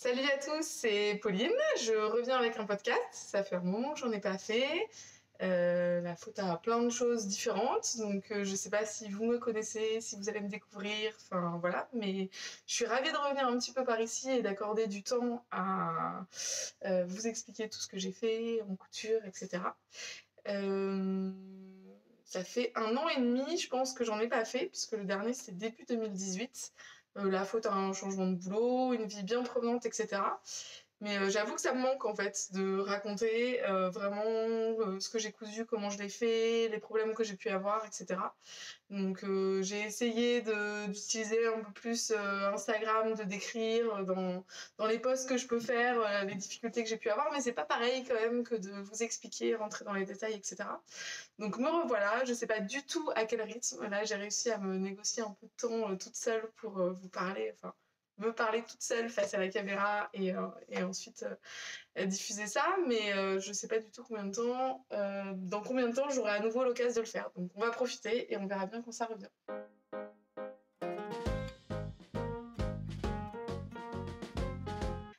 Salut à tous, c'est Pauline. Je reviens avec un podcast. Ça fait un moment que j'en ai pas fait. La photo a plein de choses différentes, donc je sais pas si vous me connaissez, si vous allez me découvrir, enfin voilà. Mais je suis ravie de revenir un petit peu par ici et d'accorder du temps à vous expliquer tout ce que j'ai fait en couture, etc. Ça fait 1 an et demi, je pense que j'en ai pas fait, puisque le dernier c'était début 2018. La faute à un changement de boulot, une vie bien provenante, etc. Mais j'avoue que ça me manque en fait de raconter vraiment ce que j'ai cousu, comment je l'ai fait, les problèmes que j'ai pu avoir, etc. Donc j'ai essayé d'utiliser un peu plus Instagram, de décrire dans les posts que je peux faire les difficultés que j'ai pu avoir, mais c'est pas pareil quand même que de vous expliquer, rentrer dans les détails, etc. Donc me revoilà, je sais pas du tout à quel rythme. Là j'ai réussi à me négocier un peu de temps toute seule pour vous parler, enfin me parler toute seule face à la caméra et ensuite diffuser ça, mais je sais pas du tout combien de temps, dans combien de temps j'aurai à nouveau l'occasion de le faire. Donc on va profiter et on verra bien quand ça revient.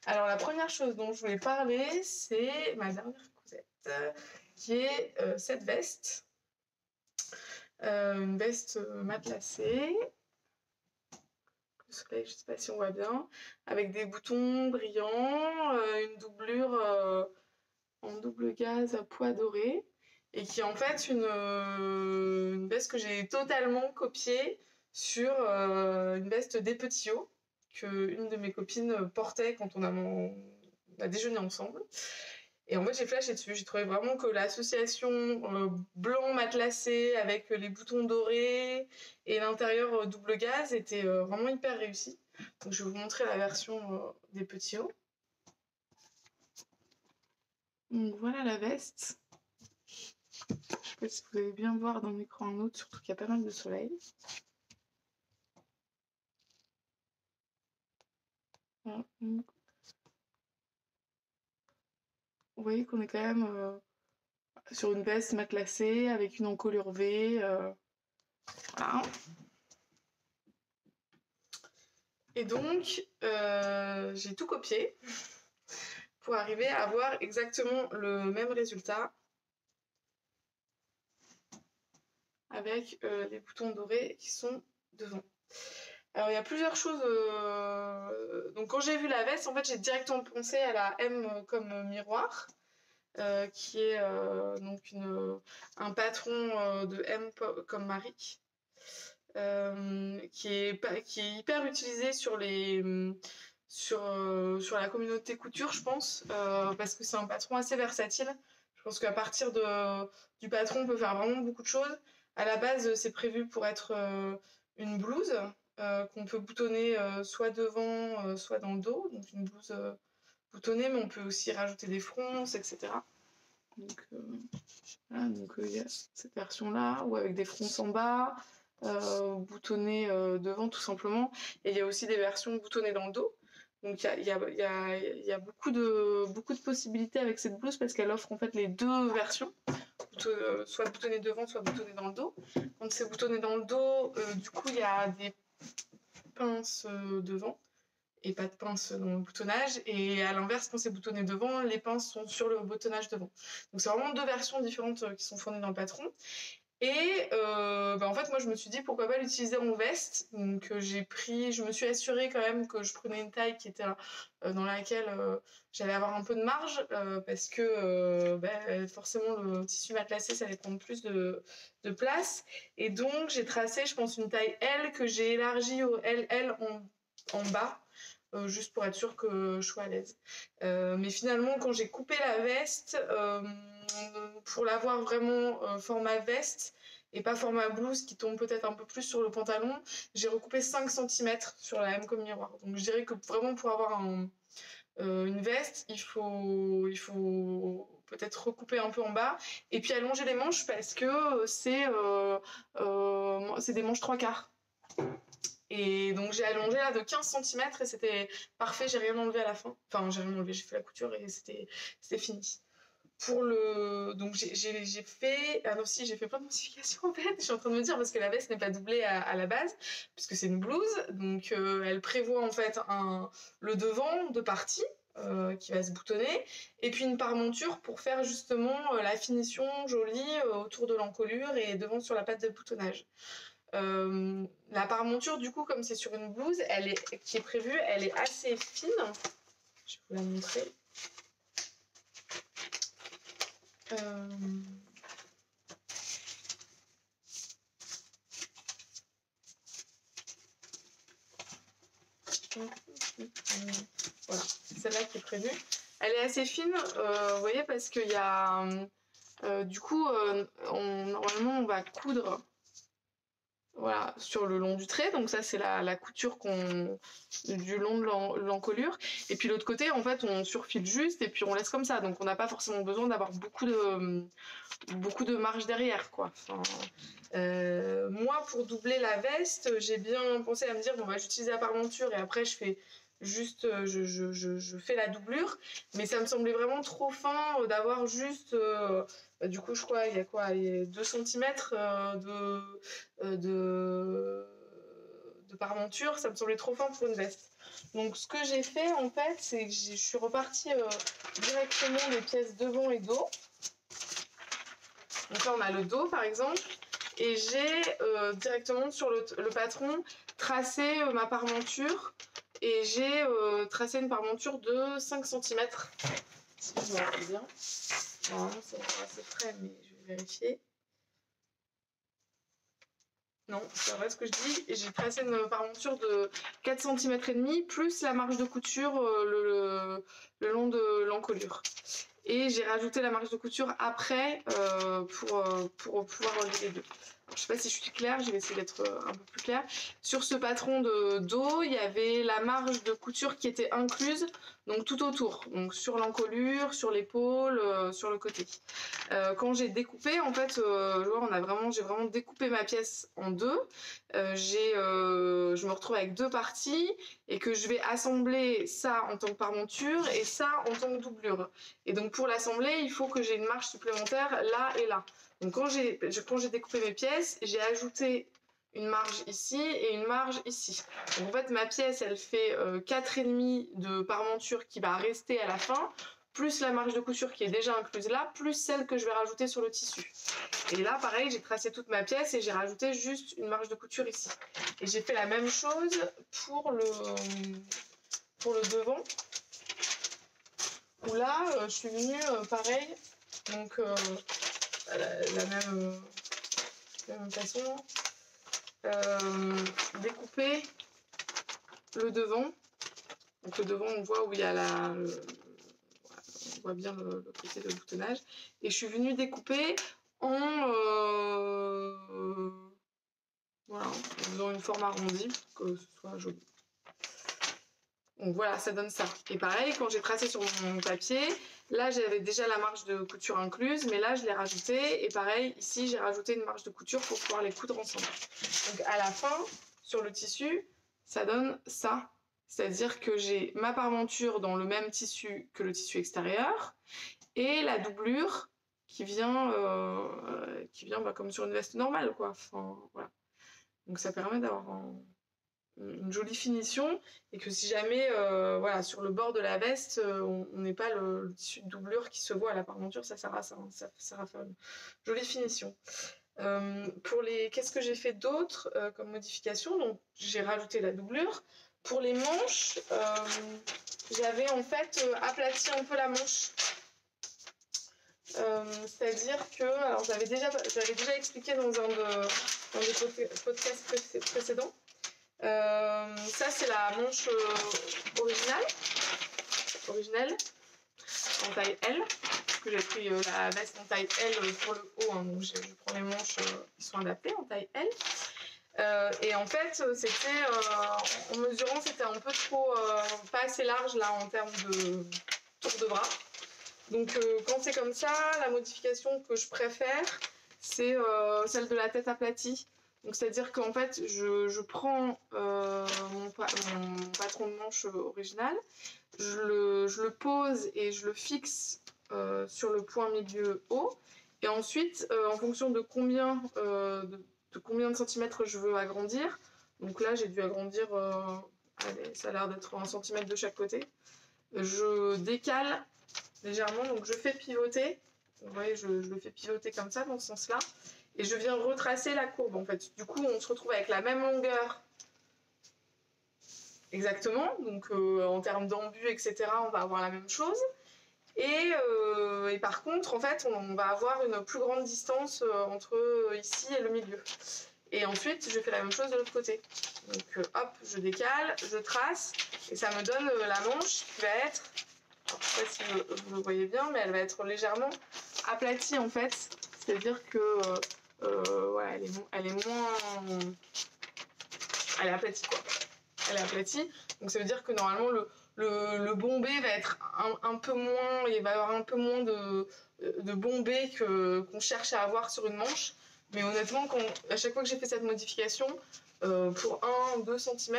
Alors la première chose dont je voulais parler, c'est ma dernière cousette, qui est cette veste. Une veste matelassée. Le soleil, je sais pas si on voit bien, avec des boutons brillants, une doublure en double gaze à pois doré, et qui est en fait une veste que j'ai totalement copiée sur une veste des Petits Hauts que une de mes copines portait quand on a déjeuné ensemble. Et en fait, j'ai flashé dessus. J'ai trouvé vraiment que l'association blanc matelassé avec les boutons dorés et l'intérieur double gaze était vraiment hyper réussie. Donc, je vais vous montrer la version des Petits Hauts. Donc, voilà la veste. Je sais pas si vous allez bien voir dans l'écran en haut, surtout qu'il y a pas mal de soleil. Voilà. Vous voyez qu'on est quand même sur une veste matelassée avec une encolure V. Voilà. Et donc, j'ai tout copié pour arriver à avoir exactement le même résultat avec les boutons dorés qui sont devant. Alors, il y a plusieurs choses. Donc, quand j'ai vu la veste, en fait, j'ai directement pensé à la M comme miroir, qui est donc un patron de M comme Marie, qui est hyper utilisé sur la communauté couture, je pense, parce que c'est un patron assez versatile. Je pense qu'à partir du patron, on peut faire vraiment beaucoup de choses. À la base, c'est prévu pour être une blouse qu'on peut boutonner soit devant, soit dans le dos. Donc une blouse boutonnée, mais on peut aussi rajouter des fronces, etc. Donc voilà, il y a cette version-là, ou avec des fronces en bas, boutonnées devant tout simplement. Et il y a aussi des versions boutonnées dans le dos. Donc il y a beaucoup de possibilités avec cette blouse parce qu'elle offre en fait les deux versions, soit boutonnées devant, soit boutonnées dans le dos. Quand c'est boutonné dans le dos, du coup il y a des pinces devant et pas de pinces dans le boutonnage. Et à l'inverse, quand c'est boutonné devant, les pinces sont sur le boutonnage devant. Donc c'est vraiment deux versions différentes qui sont fournies dans le patron. Et en fait, moi, je me suis dit pourquoi pas l'utiliser en veste. Donc je me suis assurée quand même que je prenais une taille qui était dans laquelle j'allais avoir un peu de marge parce que forcément le tissu matelassé, ça allait prendre plus de place. Et donc j'ai tracé, je pense, une taille L que j'ai élargie au LL en bas. Juste pour être sûre que je sois à l'aise. Mais finalement, quand j'ai coupé la veste, pour l'avoir vraiment format veste et pas format blouse qui tombe peut-être un peu plus sur le pantalon, j'ai recoupé 5 cm sur la M comme miroir. Donc je dirais que vraiment pour avoir une veste, il faut peut-être recouper un peu en bas et puis allonger les manches parce que c'est des manches 3/4. Et donc j'ai allongé là de 15 cm et c'était parfait, j'ai rien enlevé à la fin. Enfin, j'ai rien enlevé, j'ai fait la couture et c'était fini. Donc j'ai fait... Ah non, si, j'ai fait plein de modifications en fait. Je suis en train de me dire parce que la veste n'est pas doublée à la base, puisque c'est une blouse. Donc elle prévoit en fait le devant de partie qui va se boutonner, et puis une parmenture pour faire justement la finition jolie autour de l'encolure et devant sur la patte de boutonnage. La parmenture, du coup, comme c'est sur une blouse, qui est prévue, elle est assez fine. Je vais vous la montrer. Voilà, c'est celle-là qui est prévue. Elle est assez fine, vous voyez, parce qu'il y a... du coup, normalement, on va coudre voilà, sur le long du trait. Donc ça, c'est la couture du long de l'encolure. Et puis l'autre côté, en fait, on surfile juste et puis on laisse comme ça. Donc on n'a pas forcément besoin d'avoir beaucoup de marge derrière, quoi. Enfin, moi, pour doubler la veste, j'ai bien pensé à me dire, bon, bah, j'utilise la parmenture et après, je fais juste, je fais la doublure. Mais ça me semblait vraiment trop fin d'avoir juste... du coup, je crois, il y a quoi, il y a 2 cm de parmenture, ça me semblait trop fin pour une veste. Donc ce que j'ai fait en fait, c'est que je suis repartie directement des pièces devant et dos. Donc là on a le dos par exemple, et j'ai directement sur le patron tracé ma parmenture, et j'ai tracé une parmenture de 5 cm. Si je me rappelle bien. Normalement c'est encore assez près, mais je vais vérifier. Non, c'est vrai ce que je dis. J'ai tracé une parmenture de 4 cm et demi plus la marge de couture le long de l'encolure. Et j'ai rajouté la marge de couture après pour pouvoir relier les deux. Alors, je sais pas si je suis claire, je vais essayer d'être un peu plus claire. Sur ce patron de dos, il y avait la marge de couture qui était incluse, donc tout autour, donc sur l'encolure, sur l'épaule, sur le côté. Quand j'ai découpé, en fait, j'ai vraiment découpé ma pièce en deux. Je me retrouve avec 2 parties et que je vais assembler ça en tant que parmenture et ça en tant que doublure. Et donc pour l'assembler, il faut que j'ai une marge supplémentaire là et là. Donc quand j'ai découpé mes pièces, j'ai ajouté une marge ici et une marge ici. Donc en fait ma pièce elle fait 4,5 de parmenture qui va rester à la fin, plus la marge de couture qui est déjà incluse là, plus celle que je vais rajouter sur le tissu. Et là pareil, j'ai tracé toute ma pièce et j'ai rajouté juste une marge de couture ici. Et j'ai fait la même chose pour le devant, où là je suis venue pareil, donc la même façon, découper le devant. Donc le devant on voit où il y a on voit bien le côté de boutonnage, et je suis venue découper voilà, en faisant une forme arrondie pour que ce soit joli. Donc voilà, ça donne ça. Et pareil, quand j'ai tracé sur mon papier, là j'avais déjà la marge de couture incluse, mais là je l'ai rajoutée. Et pareil, ici j'ai rajouté une marge de couture pour pouvoir les coudre ensemble. Donc à la fin, sur le tissu, ça donne ça. C'est-à-dire que j'ai ma parmenture dans le même tissu que le tissu extérieur, et la doublure qui vient comme sur une veste normale, quoi. Enfin, voilà. Donc ça permet d'avoir une jolie finition, et que si jamais voilà, sur le bord de la veste on n'ait pas le tissu de doublure qui se voit à la parmenture, ça sert à ça, hein, ça sert à faire une jolie finition. Qu'est-ce que j'ai fait d'autre comme modification? Donc j'ai rajouté la doublure. Pour les manches, j'avais en fait aplati un peu la manche. C'est-à-dire que, alors j'avais déjà expliqué dans un des podcasts précédents. Ça c'est la manche originale en taille L, parce que j'ai pris la veste en taille L pour le haut, hein, donc je prends les manches qui sont adaptées en taille L. Et en fait c'était en mesurant, c'était un peu trop pas assez large là en termes de tour de bras. Donc quand c'est comme ça, la modification que je préfère, c'est celle de la tête aplatie. Donc c'est-à-dire qu'en fait, je prends mon patron de manche original, je le pose et je le fixe sur le point milieu haut. Et ensuite, en fonction de combien de centimètres je veux agrandir, donc là j'ai dû agrandir, allez, ça a l'air d'être 1 centimètre de chaque côté, je décale légèrement, donc je fais pivoter, vous voyez, je le fais pivoter comme ça, dans ce sens-là, et je viens retracer la courbe en fait. Du coup, on se retrouve avec la même longueur exactement, donc en termes d'embu, etc., on va avoir la même chose. Et par contre, en fait, on va avoir une plus grande distance entre ici et le milieu. Et ensuite, je fais la même chose de l'autre côté. Donc, hop, je décale, je trace, et ça me donne la manche qui va être, alors, je ne sais pas si vous le voyez bien, mais elle va être légèrement aplatie, en fait. C'est-à-dire que, ouais, elle est moins... Elle est aplatie, quoi. Elle est aplatie. Donc, ça veut dire que, normalement, le bombé va être un peu moins, il va y avoir un peu moins de bombé qu'on cherche à avoir sur une manche. Mais honnêtement, à chaque fois que j'ai fait cette modification, pour 1-2 cm,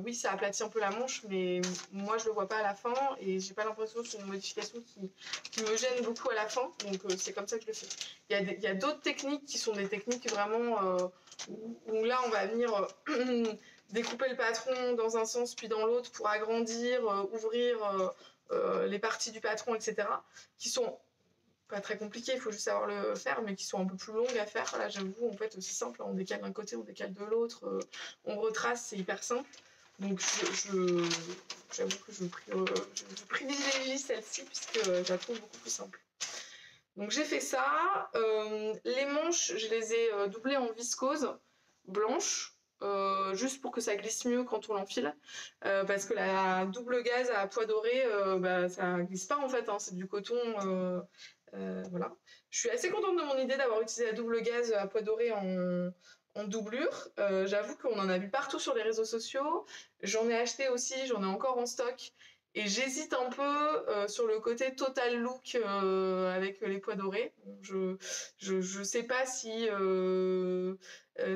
oui, ça aplatit un peu la manche, mais moi je le vois pas à la fin et j'ai pas l'impression que c'est une modification qui me gêne beaucoup à la fin. Donc c'est comme ça que je le fais. Il y a d'autres techniques qui sont des techniques vraiment où là on va venir découper le patron dans un sens puis dans l'autre pour agrandir, ouvrir les parties du patron, etc. qui sont pas très compliquées, il faut juste savoir le faire, mais qui sont un peu plus longues à faire. Là, j'avoue, en fait, c'est simple, on décale d'un côté, on décale de l'autre, on retrace, c'est hyper simple. Donc, j'avoue que je privilégie celle-ci, puisque je la trouve beaucoup plus simple. Donc, j'ai fait ça. Les manches, je les ai doublées en viscose blanche, juste pour que ça glisse mieux quand on l'enfile, parce que la double gaze à pois doré, ça glisse pas en fait, hein, c'est du coton, voilà. Je suis assez contente de mon idée d'avoir utilisé la double gaze à pois doré en doublure. J'avoue qu'on en a vu partout sur les réseaux sociaux, j'en ai acheté aussi, j'en ai encore en stock, et j'hésite un peu sur le côté total look avec les pois dorés. Je sais pas si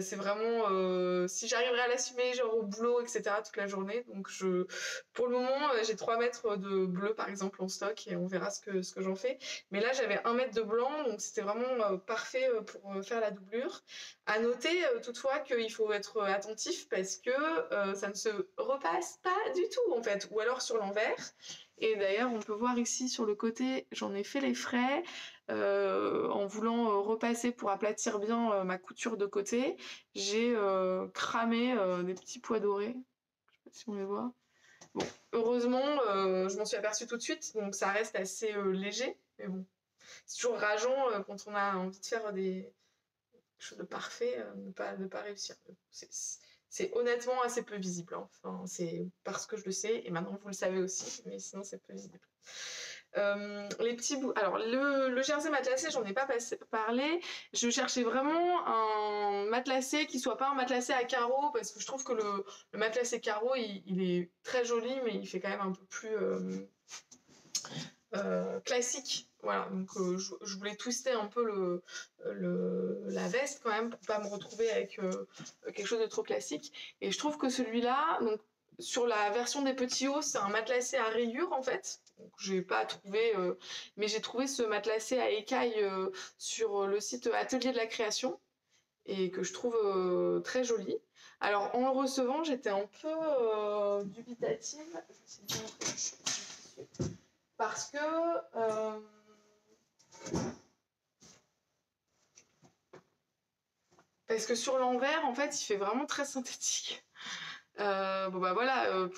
c'est vraiment si j'arriverai à l'assumer genre au boulot, etc., toute la journée. Donc pour le moment, j'ai 3 mètres de bleu par exemple en stock et on verra ce que j'en fais. Mais là, j'avais 1 mètre de blanc, donc c'était vraiment parfait pour faire la doublure. À noter toutefois qu'il faut être attentif parce que ça ne se repasse pas du tout en fait, ou alors sur l'envers. Et d'ailleurs, on peut voir ici sur le côté, j'en ai fait les frais en voulant repasser pour aplatir bien ma couture de côté. J'ai cramé des petits pois dorés. Je sais pas si on les voit. Bon, heureusement, je m'en suis aperçue tout de suite, donc ça reste assez léger. Mais bon, c'est toujours rageant quand on a envie de faire quelque chose de parfait, ne pas réussir. C'est honnêtement assez peu visible, hein. Enfin, c'est parce que je le sais, et maintenant vous le savez aussi, mais sinon c'est peu visible. Les petits bouts. Alors, le jersey matelassé, j'en ai pas parlé. Je cherchais vraiment un matelassé qui soit pas un matelassé à carreaux, parce que je trouve que le matelassé carreaux, il est très joli, mais il fait quand même un peu plus classique. Voilà, donc je voulais twister un peu la veste quand même pour pas me retrouver avec quelque chose de trop classique. Et je trouve que celui-là, donc sur la version des petits hauts, c'est un matelassé à rayures en fait. Donc j'ai pas trouvé, mais j'ai trouvé ce matelassé à écailles sur le site Atelier de la Création et que je trouve très joli. Alors en le recevant, j'étais un peu dubitative. Je vais essayer de montrer le tissu. Parce que sur l'envers, en fait, il fait vraiment très synthétique. Bon bah voilà,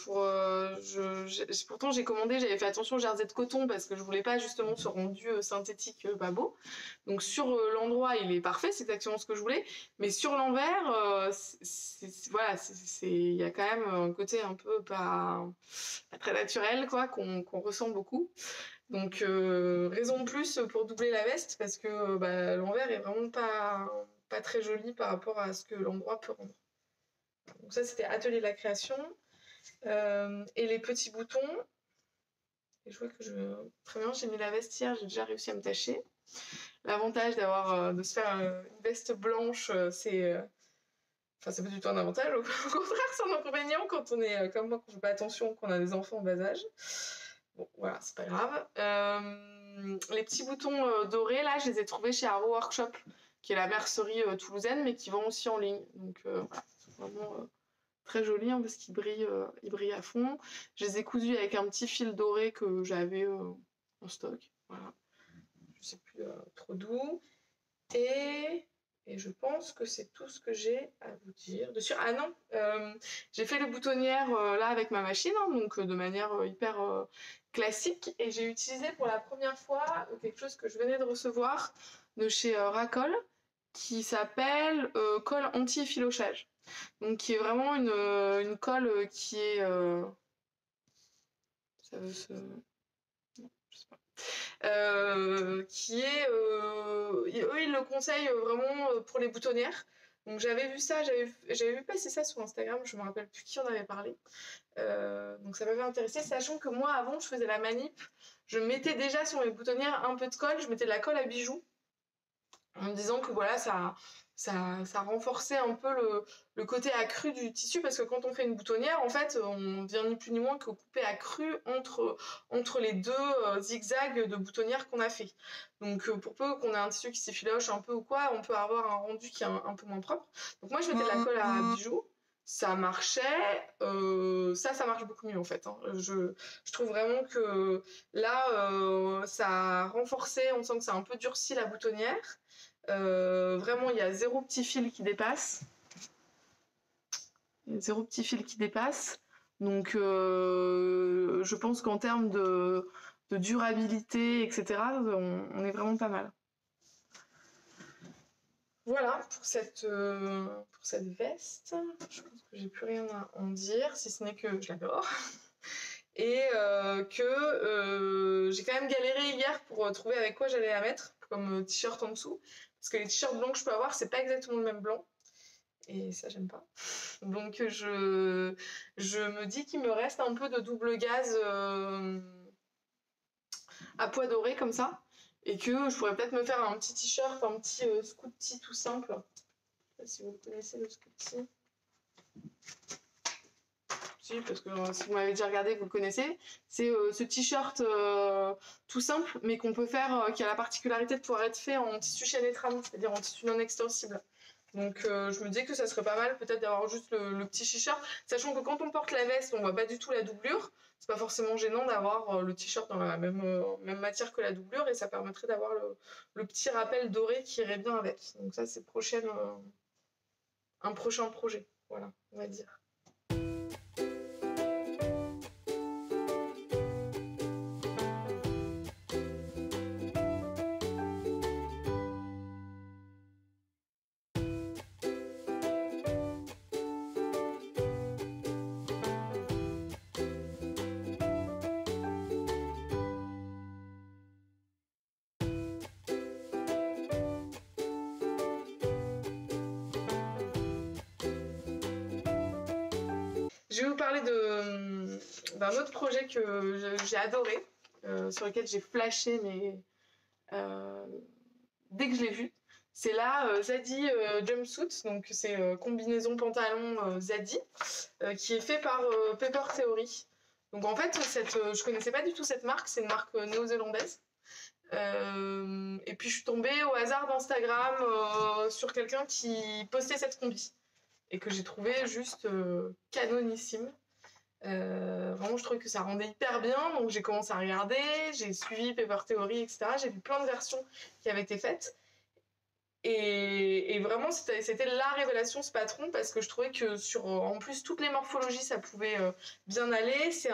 pourtant j'ai commandé, j'avais fait attention au jersey de coton parce que je voulais pas justement ce rendu synthétique pas beau. Donc sur l'endroit il est parfait, c'est exactement ce que je voulais, mais sur l'envers, voilà, il y a quand même un côté un peu pas très naturel quoi, qu'on ressent beaucoup. Donc raison de plus pour doubler la veste parce que l'envers est vraiment pas très joli par rapport à ce que l'endroit peut rendre. Donc ça c'était Atelier de la Création. Et les petits boutons, et je vois que très bien, j'ai mis la veste hier, j'ai déjà réussi à me tâcher. L'avantage de se faire une veste blanche, c'est pas du tout un avantage, au contraire c'est un inconvénient quand on est comme moi, qu'on fait pas attention, qu'on a des enfants en bas âge. Bon voilà, c'est pas grave. les petits boutons dorés, là, je les ai trouvés chez Arrow Workshop, qui est la mercerie toulousaine, mais qui vend aussi en ligne. Donc voilà, c'est vraiment très joli hein, parce qu'il brille à fond. Je les ai cousus avec un petit fil doré que j'avais en stock. Voilà. Je sais plus trop d'où. Et je pense que c'est tout ce que j'ai à vous dire dessus. Ah non, j'ai fait les boutonnières là avec ma machine, hein, donc de manière hyper classique. Et j'ai utilisé pour la première fois quelque chose que je venais de recevoir de chez Racol, qui s'appelle colle anti-effilochage. Donc qui est vraiment une colle qui est... ça veut se... Non, je sais pas. Qui est... eux, ils le conseillent vraiment pour les boutonnières. Donc j'avais vu ça, j'avais vu passer ça sur Instagram, je me rappelle plus qui en avait parlé. Donc ça m'avait intéressé, sachant que moi avant je faisais la manip, je mettais déjà sur mes boutonnières un peu de colle, je mettais de la colle à bijoux, en me disant que voilà, ça renforçait un peu le côté accru du tissu, parce que quand on fait une boutonnière, en fait, on vient ni plus ni moins que couper accru entre les deux zigzags de boutonnière qu'on a fait. Donc pour peu qu'on ait un tissu qui s'effiloche un peu ou quoi, on peut avoir un rendu qui est un peu moins propre. Donc moi je mettais de la colle à bijoux, ça marchait, ça marche beaucoup mieux en fait. Hein. Je trouve vraiment que là, ça a renforcé, on sent que ça a un peu durci la boutonnière. Vraiment, il y a zéro petit fil qui dépasse. Zéro petit fil qui dépasse. Donc, je pense qu'en termes de durabilité, etc., on est vraiment pas mal. Voilà pour cette veste. Je pense que j'ai plus rien à en dire, si ce n'est que je l'adore. Et que j'ai quand même galéré hier pour trouver avec quoi j'allais la mettre comme t-shirt en dessous. Parce que les t-shirts blancs que je peux avoir, c'est pas exactement le même blanc. Et ça, j'aime pas. Donc, je me dis qu'il me reste un peu de double gaze à pois doré comme ça. Et que je pourrais peut-être me faire un petit t-shirt, un petit Scooty tout simple. Je sais pas si vous connaissez le Scooty. Si, parce que si vous m'avez déjà regardé, vous le connaissez. C'est ce t-shirt tout simple, mais qu'on peut faire, qui a la particularité de pouvoir être fait en tissu chaîne et trame, c'est-à-dire en tissu non extensible. Donc je me disais que ça serait pas mal peut-être d'avoir juste le petit t-shirt, sachant que quand on porte la veste, on voit pas du tout la doublure. C'est pas forcément gênant d'avoir le t-shirt dans la même matière que la doublure, et ça permettrait d'avoir le petit rappel doré qui irait bien avec. Donc ça, c'est un prochain projet, voilà, on va dire. Je vais vous parler d'un autre projet que j'ai adoré, sur lequel j'ai flashé, mais dès que je l'ai vu. C'est la Zadie Jumpsuit, donc c'est combinaison pantalon Zadie, qui est fait par Paper Theory. Donc en fait, je connaissais pas du tout cette marque, c'est une marque néo-zélandaise. Et puis je suis tombée au hasard d'Instagram sur quelqu'un qui postait cette combi, et que j'ai trouvé juste canonissime. Vraiment, je trouvais que ça rendait hyper bien, donc j'ai commencé à regarder, j'ai suivi Paper Theory, etc. J'ai vu plein de versions qui avaient été faites. Et vraiment, c'était la révélation, ce patron, parce que je trouvais que en plus, toutes les morphologies, ça pouvait bien aller. C'est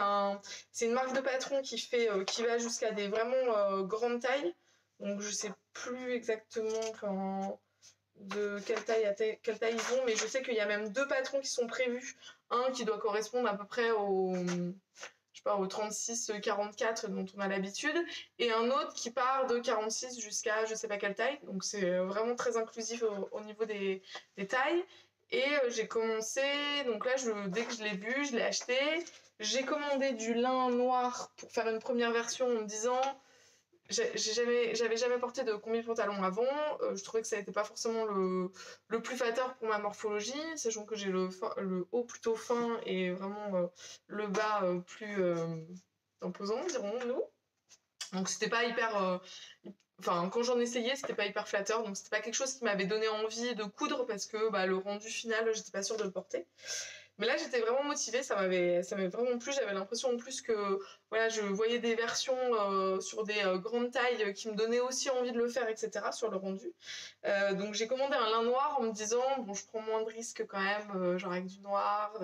une marque de patron qui va jusqu'à des vraiment grandes tailles. Donc, je sais plus exactement de quelle taille ils vont, mais je sais qu'il y a même 2 patrons qui sont prévus. Un qui doit correspondre à peu près au 36-44 dont on a l'habitude, et un autre qui part de 46 jusqu'à je sais pas quelle taille. Donc c'est vraiment très inclusif au niveau des tailles. Et j'ai commencé, donc là dès que je l'ai vu, je l'ai acheté. J'ai commandé du lin noir pour faire une première version en me disant... J'avais jamais porté de combi pantalon avant, je trouvais que ça n'était pas forcément le plus flatteur pour ma morphologie, sachant que j'ai le haut plutôt fin et vraiment le bas plus imposant, dirons-nous. Donc c'était pas hyper... Enfin, quand j'en essayais, c'était pas hyper flatteur, donc c'était pas quelque chose qui m'avait donné envie de coudre parce que bah, le rendu final, j'étais pas sûre de le porter. Mais là, j'étais vraiment motivée, ça m'avait vraiment plu. J'avais l'impression en plus que voilà, je voyais des versions sur des grandes tailles qui me donnaient aussi envie de le faire, etc. sur le rendu. Donc j'ai commandé un lin noir en me disant, bon, je prends moins de risques quand même, genre avec du noir,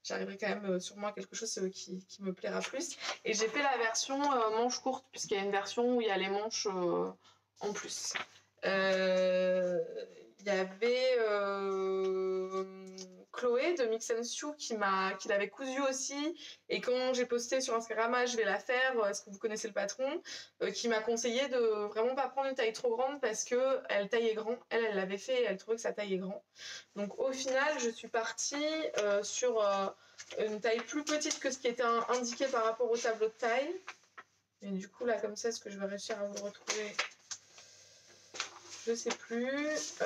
j'arriverai quand même sûrement à quelque chose qui me plaira plus. Et j'ai fait la version manche courte, puisqu'il y a une version où il y a les manches en plus. Il y avait Chloé de Mix and Sew qui l'avait cousu aussi, et quand j'ai posté sur Instagram, je vais la faire, est-ce que vous connaissez le patron, qui m'a conseillé de vraiment pas prendre une taille trop grande parce que elle taillait grand, elle l'avait fait et elle trouvait que sa taille est grand. Donc au final, je suis partie sur une taille plus petite que ce qui était indiqué par rapport au tableau de taille. Et du coup là comme ça, est-ce que je vais réussir à vous retrouver? Je sais plus.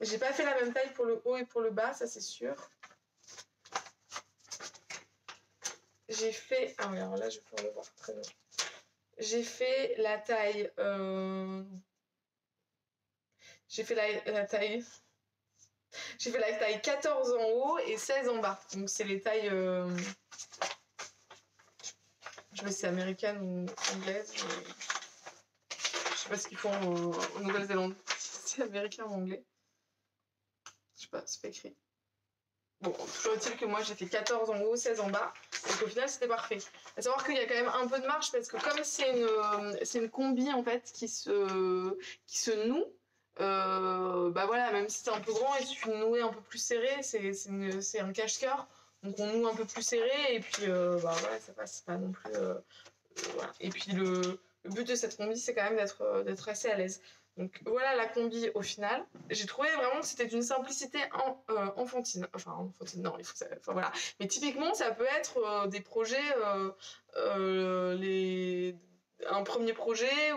J'ai pas fait la même taille pour le haut et pour le bas, ça c'est sûr. J'ai fait... Ah oui, alors là je vais pouvoir le voir très bien. J'ai fait la taille... J'ai fait la taille... J'ai fait la taille 14 en haut et 16 en bas. Donc c'est les tailles... Je sais pas si c'est américaine ou anglaise. Je sais pas ce qu'ils font en Nouvelle-Zélande. C'est américain ou anglais. Je sais pas, c'est pas écrit. Bon, toujours est-il que moi j'ai fait 14 en haut, 16 en bas, donc au final c'était parfait. À savoir qu'il y a quand même un peu de marge parce que comme c'est une combi en fait qui se noue, bah voilà, même si c'est un peu grand, il suffit de nouer un peu plus serré, c'est un cache-cœur, donc on noue un peu plus serré et puis bah voilà, ça passe pas non plus. Voilà. Et puis le but de cette combi c'est quand même d'être assez à l'aise. Donc voilà la combi au final. J'ai trouvé vraiment que c'était d'une simplicité enfantine. Enfin enfantine, non, il faut que ça... Enfin voilà. Mais typiquement ça peut être des projets, un premier projet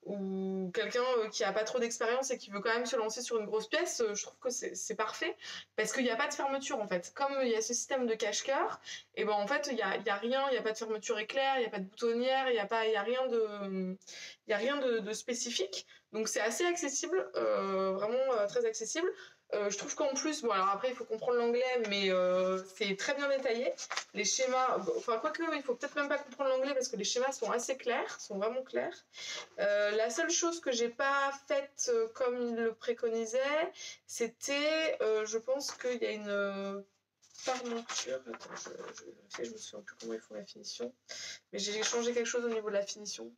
ou quelqu'un qui a pas trop d'expérience et qui veut quand même se lancer sur une grosse pièce. Je trouve que c'est parfait parce qu'il n'y a pas de fermeture en fait. Comme il y a ce système de cache-cœur, et ben en fait il y a rien, il y a pas de fermeture éclair, il y a pas de boutonnière, il y a rien de spécifique. Donc c'est assez accessible, vraiment très accessible. Je trouve qu'en plus, bon alors après il faut comprendre l'anglais, mais c'est très bien détaillé. Les schémas, enfin quoique il faut peut-être même pas comprendre l'anglais parce que les schémas sont assez clairs, sont vraiment clairs. La seule chose que j'ai pas faite comme il le préconisait, c'était, je pense qu'il y a une parmenture. Attends, je vais vérifier, je me souviens plus comment ils font la finition, mais j'ai changé quelque chose au niveau de la finition.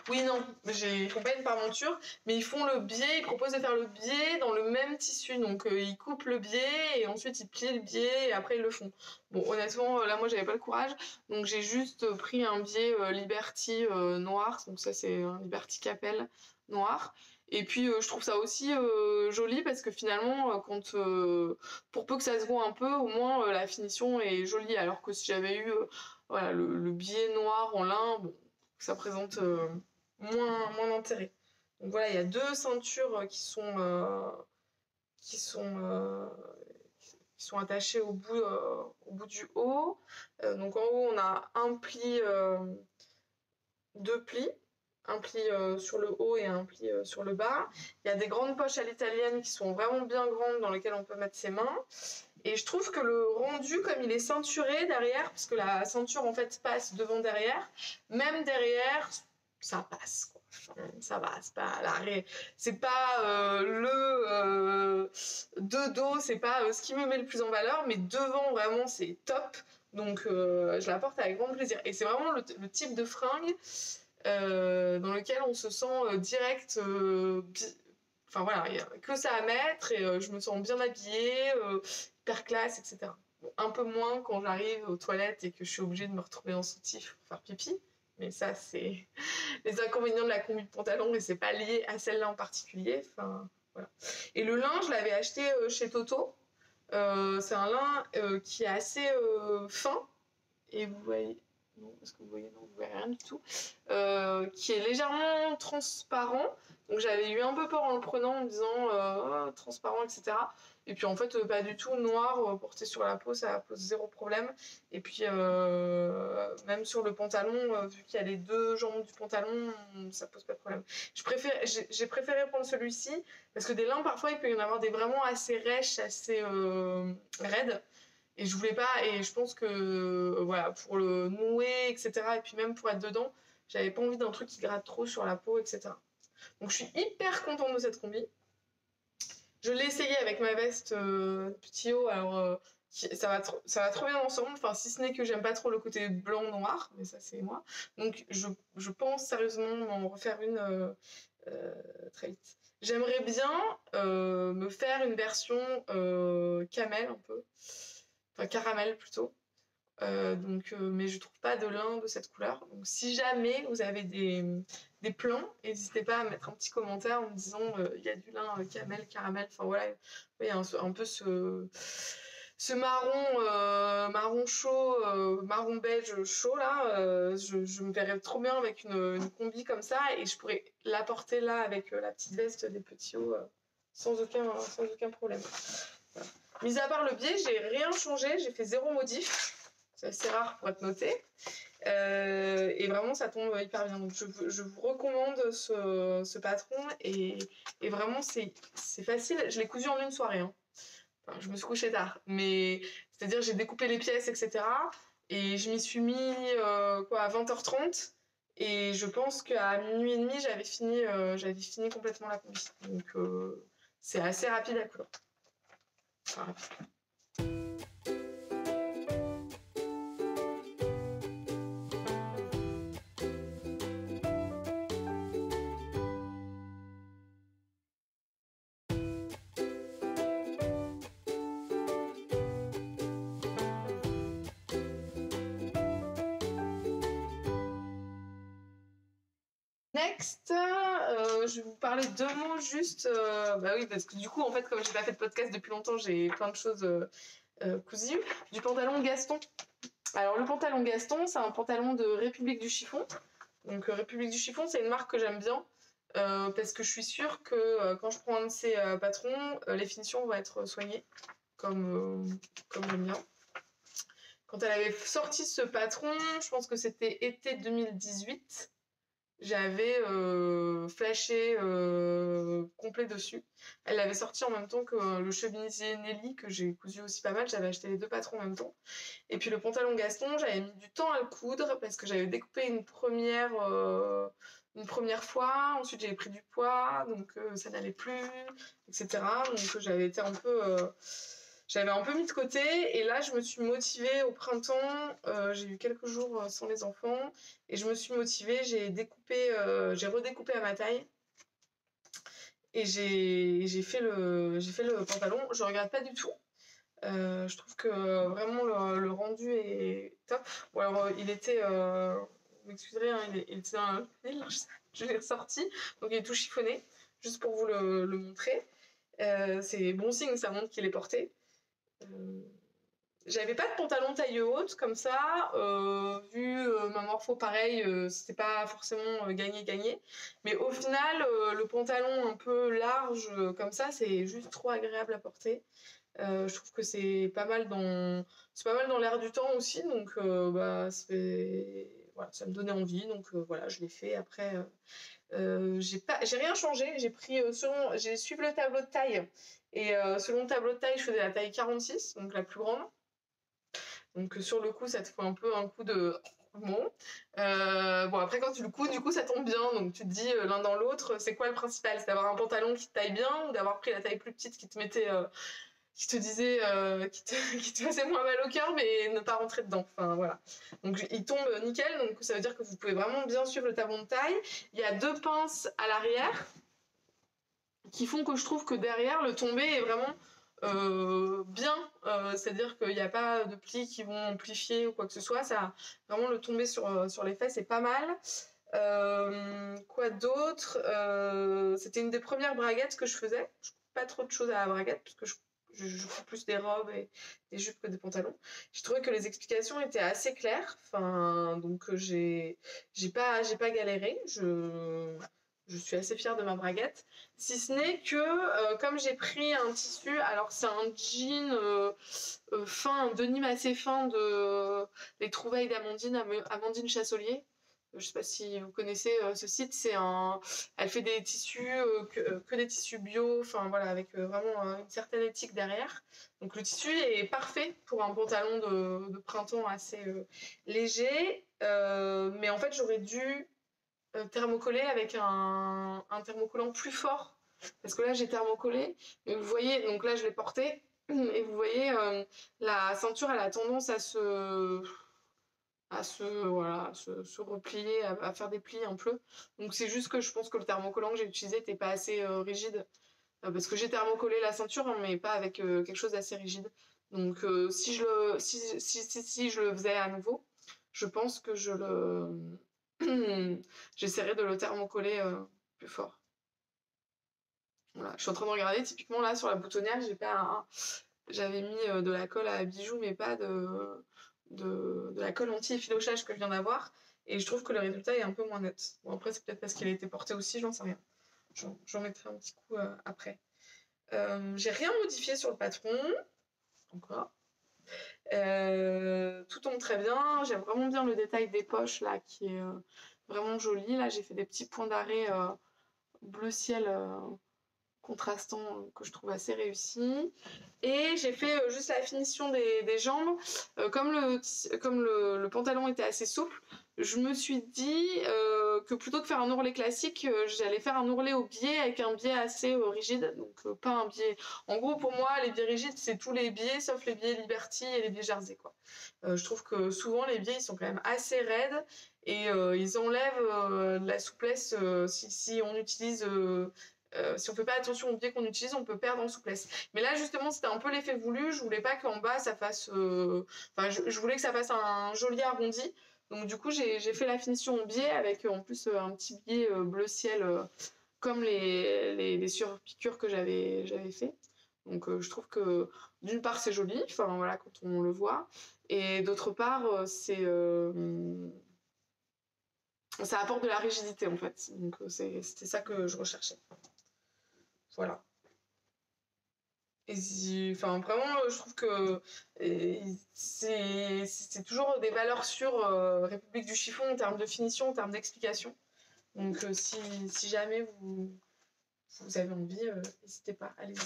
Oui, non, ils font pas une parmenture, mais ils font le biais, ils proposent de faire le biais dans le même tissu. Donc ils coupent le biais et ensuite ils plient le biais et après ils le font. Bon, honnêtement, là moi j'avais pas le courage, donc j'ai juste pris un biais Liberty noir, donc ça c'est un Liberty Capel noir. Et puis je trouve ça aussi joli parce que finalement, pour peu que ça se voit un peu, au moins la finition est jolie. Alors que si j'avais eu voilà, le biais noir en lin, bon, ça présente moins d'intérêt. Donc voilà, il y a deux ceintures qui sont attachées au bout du haut. Donc en haut, on a deux plis, un pli sur le haut et un pli sur le bas. Il y a des grandes poches à l'italienne qui sont vraiment bien grandes dans lesquelles on peut mettre ses mains. Et je trouve que le rendu, comme il est ceinturé derrière, parce que la ceinture en fait passe devant derrière, même derrière, ça passe quoi. Enfin, ça va, c'est pas de dos, c'est pas ce qui me met le plus en valeur, mais devant vraiment c'est top. Donc je la porte avec grand plaisir. Et c'est vraiment le type de fringue dans lequel on se sent direct. Enfin voilà, il n'y a que ça à mettre et je me sens bien habillée, hyper classe, etc. Bon, un peu moins quand j'arrive aux toilettes et que je suis obligée de me retrouver en soutif pour faire pipi. Mais ça, c'est les inconvénients de la combi de pantalon, mais c'est pas lié à celle-là en particulier. Enfin, voilà. Et le lin, je l'avais acheté chez Toto. C'est un lin qui est assez fin. Et vous voyez... Non, est-ce que vous voyez? Non, vous voyez rien du tout. Qui est légèrement transparent. Donc j'avais eu un peu peur en le prenant en me disant transparent, etc. Et puis en fait, pas du tout noir, porté sur la peau, ça pose zéro problème. Et puis même sur le pantalon, vu qu'il y a les deux jambes du pantalon, ça pose pas de problème. J'ai préféré prendre celui-ci parce que des lins, parfois, il peut y en avoir des vraiment assez rêches, assez raides. Et je voulais pas, et je pense que voilà, pour le nouer, etc., et puis même pour être dedans, j'avais pas envie d'un truc qui gratte trop sur la peau, etc. Donc je suis hyper contente de cette combi. Je l'ai essayé avec ma veste petit haut, alors ça va trop bien ensemble, enfin si ce n'est que j'aime pas trop le côté blanc-noir, mais ça c'est moi. Donc je pense sérieusement m'en refaire une très vite. J'aimerais bien me faire une version camel un peu, enfin caramel plutôt. Mais je trouve pas de lin de cette couleur. Donc si jamais vous avez des plans, n'hésitez pas à mettre un petit commentaire en me disant il y a du lin camel, caramel, enfin voilà, il y a un peu ce marron chaud, marron beige chaud là, je me verrais trop bien avec une combi comme ça et je pourrais la porter là avec la petite veste des petits hauts sans aucun problème. Voilà. Mis à part le biais, j'ai rien changé, j'ai fait zéro modif. C'est assez rare pour être noté. Et vraiment, ça tombe hyper bien. Donc, je vous recommande ce patron. Et vraiment, c'est facile. Je l'ai cousu en une soirée. Hein. Enfin, je me suis couchée tard. Mais c'est-à-dire, j'ai découpé les pièces, etc. Et je m'y suis mis à 20h30. Et je pense qu'à minuit et demi, j'avais fini complètement la combi. Donc, c'est assez rapide à coudre. Enfin, rapide. Next, je vais vous parler deux mots juste. Bah oui, parce que du coup, en fait, comme j'ai pas fait de podcast depuis longtemps, j'ai plein de choses cousues. Du pantalon Gaston. Alors, le pantalon Gaston, c'est un pantalon de République du Chiffon. Donc, République du Chiffon, c'est une marque que j'aime bien parce que je suis sûre que quand je prends un de ces patrons, les finitions vont être soignées comme j'aime bien. Quand elle avait sorti ce patron, je pense que c'était été 2018. J'avais flashé complet dessus. Elle l'avait sorti en même temps que le chemisier Nelly, que j'ai cousu aussi pas mal. J'avais acheté les deux patrons en même temps. Et puis le pantalon Gaston, j'avais mis du temps à le coudre parce que j'avais découpé une première fois. Ensuite, j'avais pris du poids, donc ça n'allait plus, etc. Donc j'avais été j'avais un peu mis de côté et là je me suis motivée au printemps, j'ai eu quelques jours sans les enfants et je me suis motivée, j'ai redécoupé à ma taille et j'ai fait le pantalon. Je regrette pas du tout. Je trouve que vraiment le rendu est top. Bon alors il était, vous m'excuserez, hein, il était dans un je l'ai ressorti, donc il est tout chiffonné, juste pour vous le montrer. C'est bon signe, ça montre qu'il est porté. J'avais pas de pantalon taille haute comme ça, vu ma morpho pareil, c'était pas forcément gagné. Mais au final, le pantalon un peu large comme ça, c'est juste trop agréable à porter. Je trouve que c'est pas mal dans l'air du temps aussi, donc voilà, ça me donnait envie, donc voilà, je l'ai fait. Après, j'ai rien changé, j'ai suivi le tableau de taille. Et selon le tableau de taille, je faisais la taille 46, donc la plus grande. Donc sur le coup, ça te fait un peu un coup de bon. Bon après quand tu le couds, du coup ça tombe bien. Donc tu te dis l'un dans l'autre, c'est quoi le principal? C'est d'avoir un pantalon qui te taille bien ou d'avoir pris la taille plus petite qui te mettait, qui te disait, qui te faisait moins mal au cœur, mais ne pas rentrer dedans. Enfin voilà. Donc il tombe nickel. Donc ça veut dire que vous pouvez vraiment bien suivre le tableau de taille. Il y a deux pinces à l'arrière qui font que je trouve que derrière le tombé est vraiment bien, c'est-à-dire qu'il n'y a pas de plis qui vont amplifier ou quoi que ce soit, ça vraiment le tombé sur les fesses est pas mal. Quoi d'autre, c'était une des premières braguettes que je faisais. Je coupe pas trop de choses à la braguette parce que je coupe plus des robes et des jupes que des pantalons. J'ai trouvé que les explications étaient assez claires, enfin donc j'ai pas galéré. je suis assez fière de ma braguette. Si ce n'est que, comme j'ai pris un tissu, alors c'est un jean fin, un denim assez fin de Les Trouvailles d'Amandine, Amandine Chassolier. Je sais pas si vous connaissez ce site, elle fait des tissus, que des tissus bio, enfin voilà, avec vraiment une certaine éthique derrière. Donc le tissu est parfait pour un pantalon de printemps assez léger, mais en fait j'aurais dû thermocoller avec un thermocollant plus fort. Parce que là, j'ai thermocollé, et vous voyez, donc là, je l'ai porté, et vous voyez, la ceinture, elle a tendance voilà, se replier, à faire des plis un peu. Donc c'est juste que je pense que le thermocollant que j'ai utilisé n'était pas assez rigide. Parce que j'ai thermocollé la ceinture, hein, mais pas avec quelque chose d'assez rigide. Donc si je le faisais à nouveau, je pense que j'essaierai de le thermocoller plus fort. Voilà. Je suis en train de regarder, typiquement là sur la boutonnière, j'avais mis de la colle à bijoux, mais pas de la colle anti-effilochage que je viens d'avoir. Et je trouve que le résultat est un peu moins net. Bon, après, c'est peut-être parce qu'il a été porté aussi, j'en sais rien. J'en mettrai un petit coup après. J'ai rien modifié sur le patron, encore. Tout tombe très bien. J'aime vraiment bien le détail des poches là, qui est vraiment joli. Là, j'ai fait des petits points d'arrêt bleu ciel contrastant que je trouve assez réussi. Et j'ai fait juste la finition des jambes. Comme le pantalon était assez souple, je me suis dit que plutôt que faire un ourlet classique, j'allais faire un ourlet au biais avec un biais assez rigide. Donc pas un biais... En gros, pour moi, les biais rigides, c'est tous les biais, sauf les biais Liberty et les biais Jersey, quoi. Je trouve que souvent, les biais, ils sont quand même assez raides et ils enlèvent de la souplesse si on utilise... si on fait pas attention au biais qu'on utilise, on peut perdre en souplesse. Mais là, justement, c'était un peu l'effet voulu. Je voulais pas qu'en bas, ça fasse... Enfin, je voulais que ça fasse un joli arrondi. Donc, du coup, j'ai fait la finition au biais avec, en plus, un petit biais bleu ciel, comme les surpiqûres que j'avais fait. Donc, je trouve que, d'une part, c'est joli, enfin, voilà, quand on le voit. Et d'autre part, ça apporte de la rigidité, en fait. Donc, c'était ça que je recherchais. Voilà. Et enfin, vraiment, je trouve que c'est toujours des valeurs sûres, République du chiffon, en termes de finition, en termes d'explication. Donc, si jamais vous avez envie, n'hésitez pas, allez-y.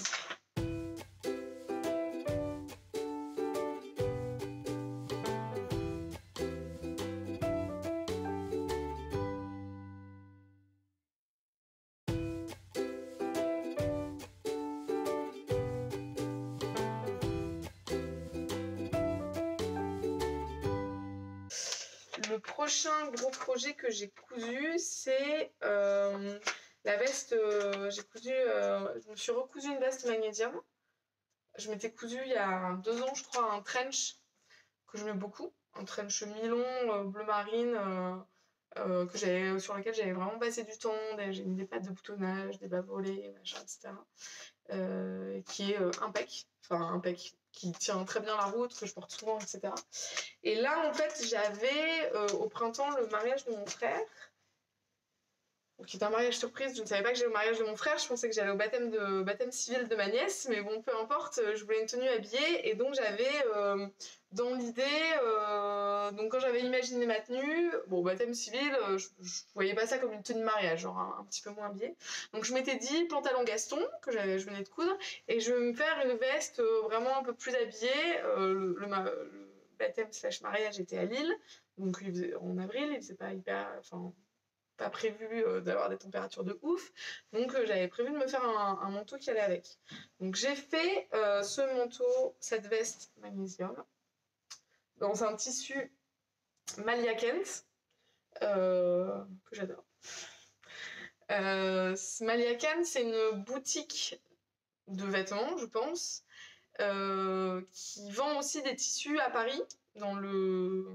Le prochain gros projet que j'ai cousu, c'est la veste. Je me suis recousu une veste magnésium. Je m'étais cousu il y a 2 ans, je crois, un trench que je mets beaucoup, un trench mi-long bleu marine sur lequel j'avais vraiment passé du temps. J'ai mis des pattes de boutonnage, des bas volés, machin, etc. Qui est impec, qui tient très bien la route, que je porte souvent, etc. Et là, en fait, j'avais au printemps le mariage de mon frère, qui est un mariage surprise. Je ne savais pas que j'allais au mariage de mon frère, je pensais que j'allais au baptême civil de ma nièce, mais bon, peu importe, je voulais une tenue habillée, et donc j'avais dans l'idée, donc quand j'avais imaginé ma tenue, bon, baptême civil, je voyais pas ça comme une tenue de mariage, genre un petit peu moins habillée. Donc je m'étais dit pantalon Gaston, je venais de coudre, et je vais me faire une veste vraiment un peu plus habillée. Le baptême / mariage était à Lille, donc en avril, il faisait pas hyper... Enfin, pas prévu d'avoir des températures de ouf, donc j'avais prévu de me faire un manteau qui allait avec. Donc j'ai fait ce manteau, cette veste magnésium, dans un tissu Malia Kent, que j'adore. Malia Kent, c'est une boutique de vêtements, je pense, qui vend aussi des tissus à Paris, dans le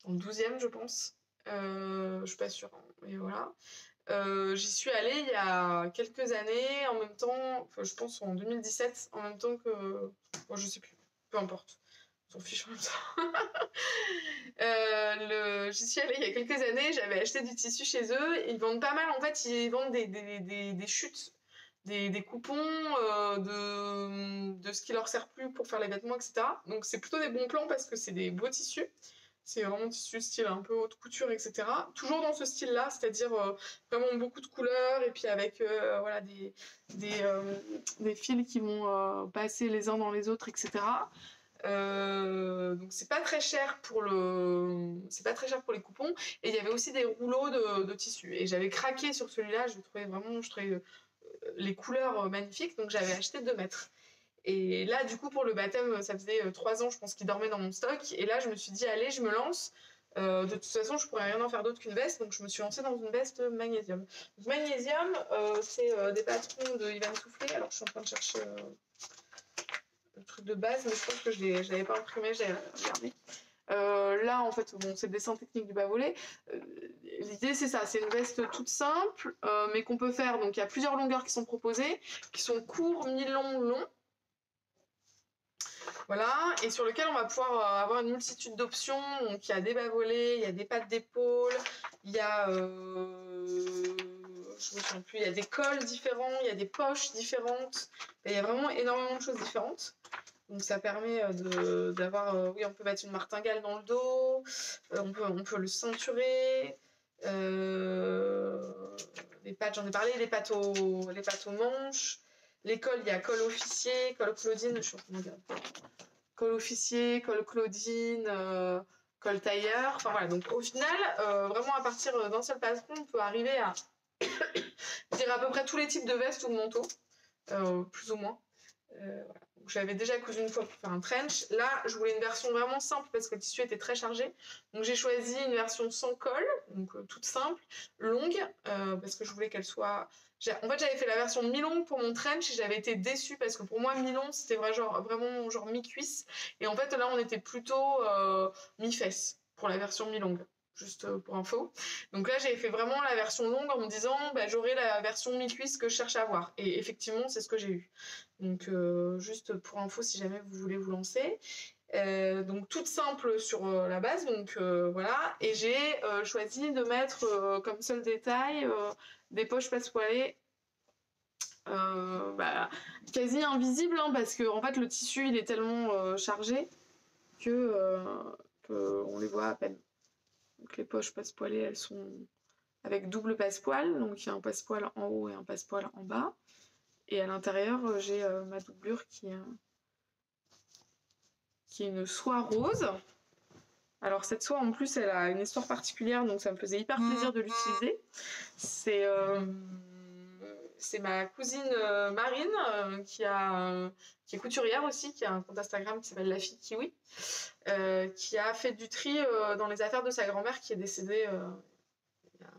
12e, je pense. Je suis pas sûre, mais voilà. J'y suis allée il y a quelques années, en même temps, je pense en 2017, en même temps que... Bon, je sais plus, peu importe. on s'en fiche en même temps. J'y suis allée il y a quelques années, j'avais acheté du tissu chez eux. Ils vendent pas mal, en fait, ils vendent des chutes, des coupons de ce qui leur sert plus pour faire les vêtements, etc. Donc c'est plutôt des bons plans parce que c'est des beaux tissus. C'est vraiment tissu style un peu haute couture, etc. Toujours dans ce style-là, c'est-à-dire vraiment beaucoup de couleurs et puis avec voilà, des fils qui vont passer les uns dans les autres, etc. Donc c'est pas très cher pour les coupons. Et il y avait aussi des rouleaux de tissu. Et j'avais craqué sur celui-là, je trouvais les couleurs magnifiques, donc j'avais acheté 2 mètres. Et là, du coup, pour le baptême, ça faisait 3 ans, je pense, qu'il dormait dans mon stock. Et là, je me suis dit, allez, je me lance. De toute façon, je pourrais rien en faire d'autre qu'une veste, donc je me suis lancée dans une veste magnésium. Donc, magnésium, c'est des patrons de Ivan Soufflé. Alors, je suis en train de chercher le truc de base, mais je pense que je l'avais pas imprimé, j'ai regardé. Là, en fait, bon, c'est le dessin technique du bas volé. L'idée, c'est ça, c'est une veste toute simple, mais qu'on peut faire. Donc, il y a plusieurs longueurs qui sont proposées, qui sont courts, mi-longs, longs. Voilà, et sur lequel on va pouvoir avoir une multitude d'options. Donc il y a des bas volés, il y a des pattes d'épaule, il y a, je me souviens plus, il y a des cols différents, il y a des poches différentes. Et il y a vraiment énormément de choses différentes. Donc ça permet d'avoir, oui, on peut mettre une martingale dans le dos, on peut le ceinturer. Les pattes, j'en ai parlé, les pattes aux manches. Les cols, il y a col officier, col Claudine, je suis en train de regarder. Col officier, col Claudine, col tailleur. Enfin voilà, donc au final, vraiment à partir d'un seul patron, on peut arriver à dire à peu près tous les types de vestes ou de manteaux, plus ou moins. Voilà. J'avais déjà cousu une fois pour faire un trench. Là, je voulais une version vraiment simple parce que le tissu était très chargé. Donc j'ai choisi une version sans col, donc toute simple, longue, parce que je voulais qu'elle soit... En fait, j'avais fait la version mi-longue pour mon trench et j'avais été déçue parce que pour moi, mi-long, c'était vraiment genre mi-cuisse. Et en fait, là, on était plutôt mi-fesse pour la version mi-longue. Juste pour info. Donc là, j'ai fait vraiment la version longue en me disant, bah, j'aurai la version mi-cuisse que je cherche à avoir. Et effectivement, c'est ce que j'ai eu. Donc juste pour info, si jamais vous voulez vous lancer. Donc toute simple sur la base, donc voilà. Et j'ai choisi de mettre comme seul détail des poches passepoilées. Quasi invisibles, hein, parce que en fait le tissu il est tellement chargé que on les voit à peine. Donc les poches passepoilées, elles sont avec double passepoil, donc il y a un passepoil en haut et un passepoil en bas. Et à l'intérieur, j'ai ma doublure qui est une soie rose. Alors cette soie, en plus, elle a une histoire particulière, donc ça me faisait hyper plaisir de l'utiliser. C'est ma cousine Marine, qui est couturière aussi, qui a un compte Instagram qui s'appelle La Fille Kiwi, qui a fait du tri dans les affaires de sa grand-mère qui est décédée il y a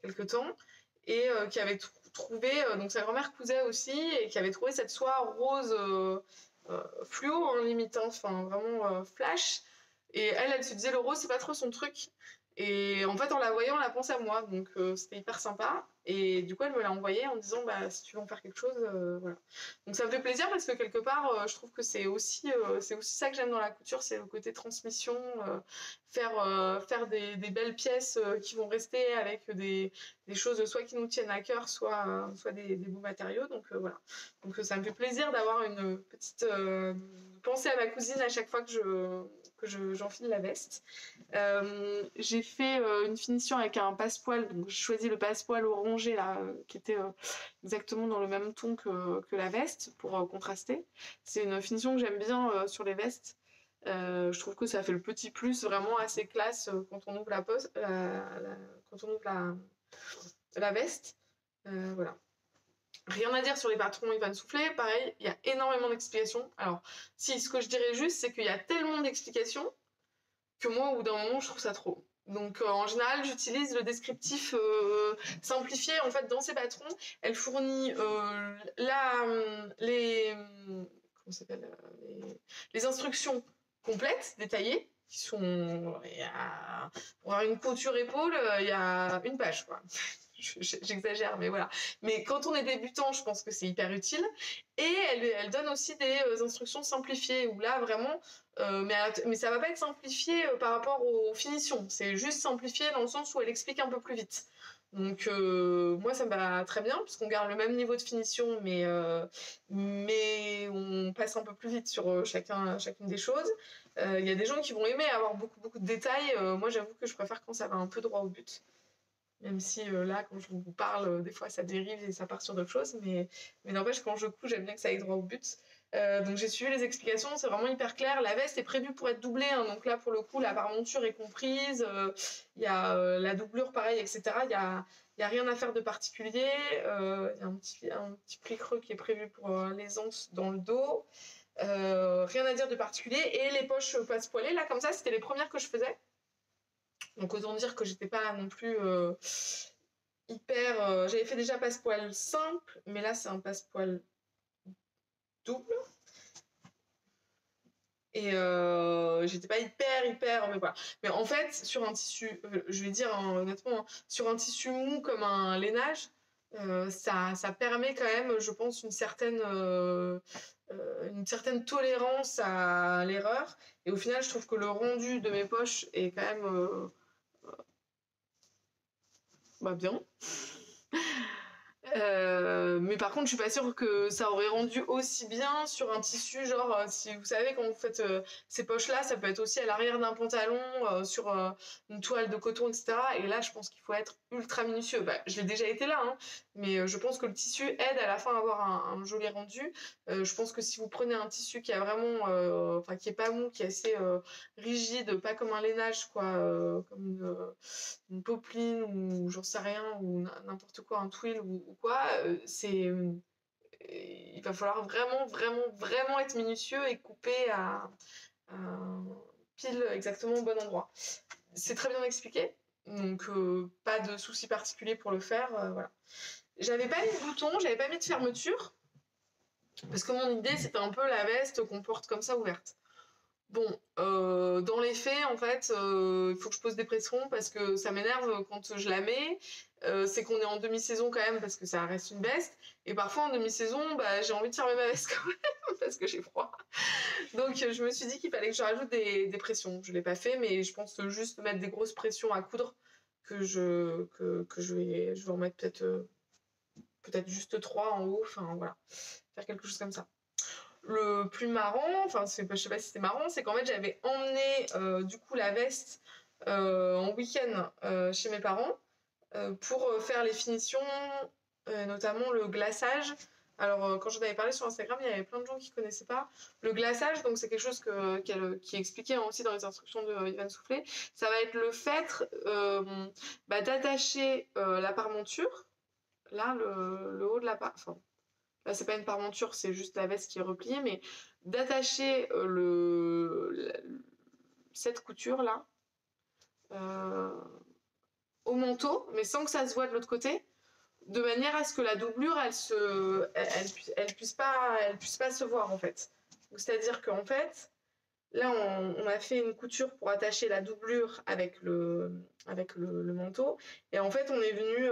quelques temps, et qui avait trouvé, donc sa grand-mère cousait aussi, et qui avait trouvé cette soie rose fluo en limitant, enfin vraiment flash. Et elle se disait le rose c'est pas trop son truc. Et en fait en la voyant elle a pensé à moi, donc c'était hyper sympa. Et du coup elle me l'a envoyé en disant bah si tu veux en faire quelque chose, voilà. Donc ça me fait plaisir parce que quelque part je trouve que c'est aussi ça que j'aime dans la couture, c'est le côté transmission, faire des belles pièces qui vont rester avec des choses soit qui nous tiennent à cœur, soit des beaux matériaux. Donc voilà. Donc ça me fait plaisir d'avoir une petite pensée à ma cousine à chaque fois que j'enfile la veste. J'ai fait une finition avec un passepoil, donc j'ai choisi le passepoil orangé là, qui était exactement dans le même ton que la veste pour contraster. C'est une finition que j'aime bien sur les vestes. Je trouve que ça fait le petit plus vraiment assez classe quand on ouvre quand on ouvre la veste. Voilà. Rien à dire sur les patrons Ivan Soufflé, pareil, il y a énormément d'explications. Alors, si ce que je dirais juste, c'est qu'il y a tellement d'explications que moi, au bout d'un moment, je trouve ça trop. Donc, en général, j'utilise le descriptif simplifié. En fait, dans ces patrons, elle fournit les instructions complètes, détaillées, qui sont... pour avoir une couture épaule, il y a une page, quoi. j'exagère, mais voilà. Mais quand on est débutant, je pense que c'est hyper utile. Et elle donne aussi des instructions simplifiées, où là, vraiment, mais ça va pas être simplifié par rapport aux finitions. C'est juste simplifié dans le sens où elle explique un peu plus vite. Donc moi, ça me va très bien, puisqu'on garde le même niveau de finition, mais on passe un peu plus vite sur chacune des choses. Il y a des gens qui vont aimer avoir beaucoup de détails. Moi, j'avoue que je préfère quand ça va un peu droit au but. Même si là, quand je vous parle, des fois ça dérive et ça part sur d'autres choses, mais n'empêche, quand je couds, j'aime bien que ça aille droit au but. Donc j'ai suivi les explications, c'est vraiment hyper clair. La veste est prévue pour être doublée, hein, donc là, pour le coup, la parmenture est comprise. Il y a la doublure, pareil, etc. Il y a rien à faire de particulier. Il y a un petit pli creux qui est prévu pour l'aisance dans le dos. Rien à dire de particulier. Et les poches passe-poilées, là, comme ça, c'était les premières que je faisais. Donc autant dire que j'étais pas non plus hyper... J'avais fait déjà passe-poil simple, mais là c'est un passe-poil double. Et j'étais pas hyper... Mais voilà. Mais en fait, sur un tissu, je vais dire hein, honnêtement, hein, sur un tissu mou comme un lainage, ça permet quand même, je pense, une certaine tolérance à l'erreur. Et au final, je trouve que le rendu de mes poches est quand même... bien. Mais par contre, je suis pas sûre que ça aurait rendu aussi bien sur un tissu, genre, si vous savez, quand vous faites ces poches-là, ça peut être aussi à l'arrière d'un pantalon, sur une toile de coton, etc. Et là, je pense qu'il faut être ultra minutieux. Bah, je l'ai déjà été là, hein, mais je pense que le tissu aide à la fin à avoir un joli rendu. Je pense que si vous prenez un tissu qui a vraiment, enfin, qui est pas mou, qui est assez rigide, pas comme un lainage, quoi, comme une popeline ou j'en sais rien, ou n'importe quoi, un twill ou quoi, il va falloir vraiment être minutieux et couper à pile exactement au bon endroit. C'est très bien expliqué, donc pas de souci particulier pour le faire, voilà. J'avais pas mis de bouton, j'avais pas mis de fermeture, parce que mon idée c'était un peu la veste qu'on porte comme ça ouverte. Bon, dans les faits, en fait, il faut que je pose des pressions parce que ça m'énerve quand je la mets. C'est qu'on est en demi-saison quand même parce que ça reste une veste. Et parfois en demi-saison, bah, j'ai envie de fermer ma veste quand même parce que j'ai froid. Donc je me suis dit qu'il fallait que je rajoute des pressions. Je ne l'ai pas fait, mais je pense juste mettre des grosses pressions à coudre que je vais en mettre peut-être juste 3 en haut. Enfin voilà, faire quelque chose comme ça. Le plus marrant, enfin je sais pas si c'était marrant, c'est qu'en fait j'avais emmené du coup la veste en week-end chez mes parents pour faire les finitions, notamment le glaçage. Alors quand j'en avais parlé sur Instagram, il y avait plein de gens qui connaissaient pas le glaçage, donc c'est quelque chose qui est expliqué aussi dans les instructions de Ivan Soufflé. Ça va être le fait d'attacher la parmenture, là le haut de la enfin là c'est pas une parmenture, c'est juste la veste qui est repliée, mais d'attacher cette couture là au manteau, mais sans que ça se voit de l'autre côté, de manière à ce que la doublure elle puisse pas se voir en fait. C'est-à-dire qu'en fait là on a fait une couture pour attacher la doublure avec le manteau, et en fait on est venu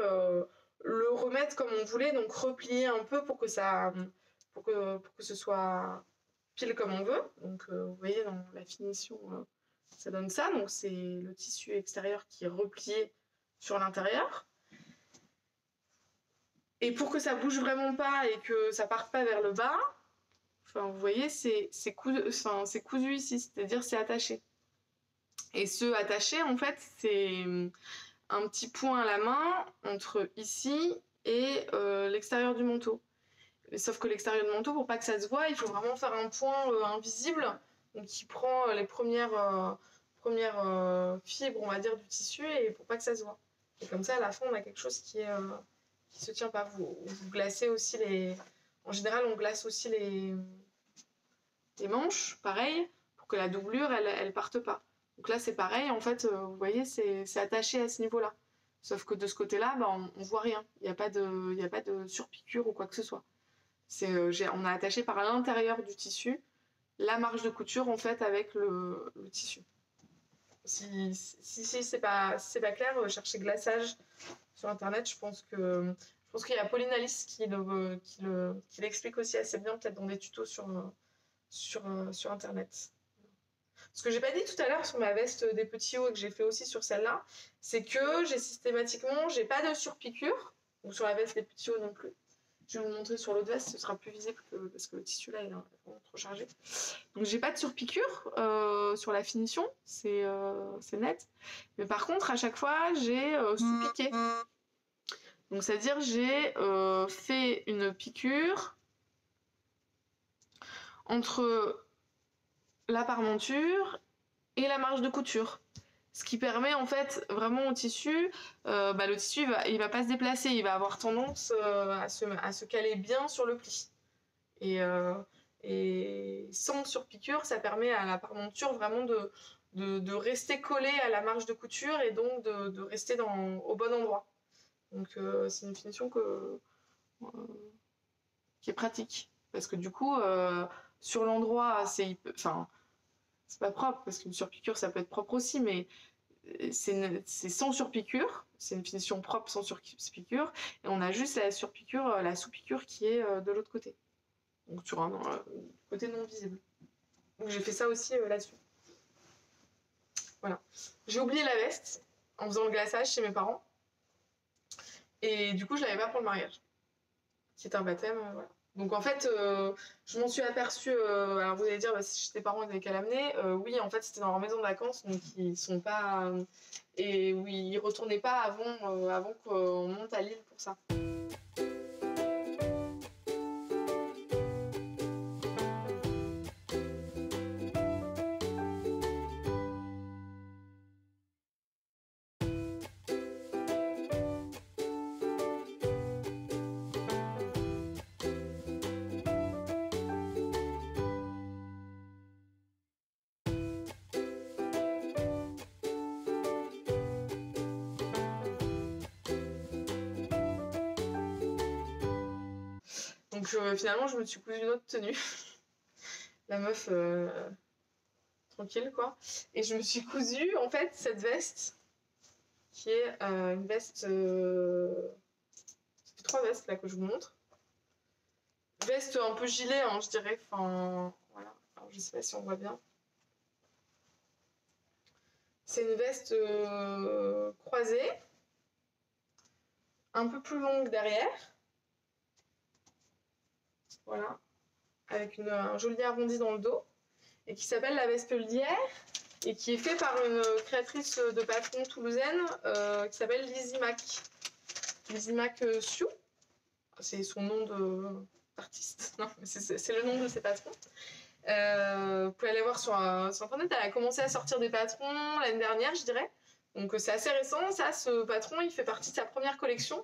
le remettre comme on voulait, donc replier un peu pour que ce soit pile comme on veut. Donc vous voyez dans la finition ça donne ça, donc c'est le tissu extérieur qui est replié sur l'intérieur. Et pour que ça bouge vraiment pas et que ça parte pas vers le bas, enfin vous voyez c'est cousu ici, c'est-à-dire c'est attaché. Et ce attaché en fait c'est un petit point à la main entre ici et l'extérieur du manteau. Sauf que l'extérieur du manteau, pour pas que ça se voit, il faut vraiment faire un point invisible, donc qui prend les premières fibres, on va dire, du tissu, et pour pas que ça se voit. Et comme ça, à la fin, on a quelque chose qui se tient pas. Vous glacez aussi les... En général, on glace aussi les manches, pareil, pour que la doublure, elle parte pas. Donc là, c'est pareil, en fait, vous voyez, c'est attaché à ce niveau-là. Sauf que de ce côté-là, bah, on voit rien. Il n'y a pas de surpiqûre ou quoi que ce soit. On a attaché par l'intérieur du tissu la marge de couture en fait avec le tissu. Si c'est pas clair, cherchez glaçage sur internet. Je pense qu'il y a Pauline Alice qui l'explique aussi assez bien, peut-être dans des tutos sur internet. Ce que j'ai pas dit tout à l'heure sur ma veste des petits hauts et que j'ai fait aussi sur celle-là, c'est que j'ai pas de surpiqûre, donc sur la veste des petits hauts non plus. Je vais vous montrer sur l'autre veste, ce sera plus visible parce que le tissu là il est vraiment trop chargé. Donc j'ai pas de surpiqûre sur la finition, c'est net. Mais par contre à chaque fois j'ai sous-piqué. Donc c'est-à-dire j'ai fait une piqûre entre la parmenture et la marge de couture. Ce qui permet en fait vraiment au tissu, le tissu il va pas se déplacer, il va avoir tendance à se caler bien sur le pli. Et sans surpiqûre, ça permet à la parmenture vraiment de rester collée à la marge de couture et donc de rester au bon endroit. Donc c'est une finition qui est pratique. Parce que du coup, sur l'endroit, c'est pas propre, parce qu'une surpiqûre, ça peut être propre aussi, mais c'est sans surpiqûre, c'est une finition propre sans surpiqûre, et on a juste la sous-piqûre qui est de l'autre côté. Donc sur un côté non visible. Donc j'ai fait ça aussi là-dessus. Voilà. J'ai oublié la veste en faisant le glaçage chez mes parents. Et du coup, je l'avais pas pour le mariage. Qui est un baptême, voilà. Donc en fait, je m'en suis aperçue. Alors vous allez dire, si tes parents ils avaient qu'à l'amener. Oui, en fait, c'était dans leur maison de vacances, donc ils sont pas. Et oui, ils retournaient pas avant qu'on monte à Lille pour ça. Donc finalement, je me suis cousue une autre tenue. La meuf tranquille, quoi. Et je me suis cousue, en fait, cette veste, qui est une veste... Ça fait 3 vestes, là, que je vous montre. Veste un peu gilet, hein, je dirais. Enfin, voilà. Alors, je sais pas si on voit bien. C'est une veste croisée, un peu plus longue derrière. Voilà. Avec un joli arrondi dans le dos. Et qui s'appelle la veste lierre. Et qui est fait par une créatrice de patron toulousaine qui s'appelle Lizzie Mac. Lizzie Mac Sioux. C'est son nom d'artiste. Non, mais c'est le nom de ses patrons. Vous pouvez aller voir sur internet. Elle a commencé à sortir des patrons l'année dernière, je dirais. Donc c'est assez récent. Ça, ce patron, il fait partie de sa première collection.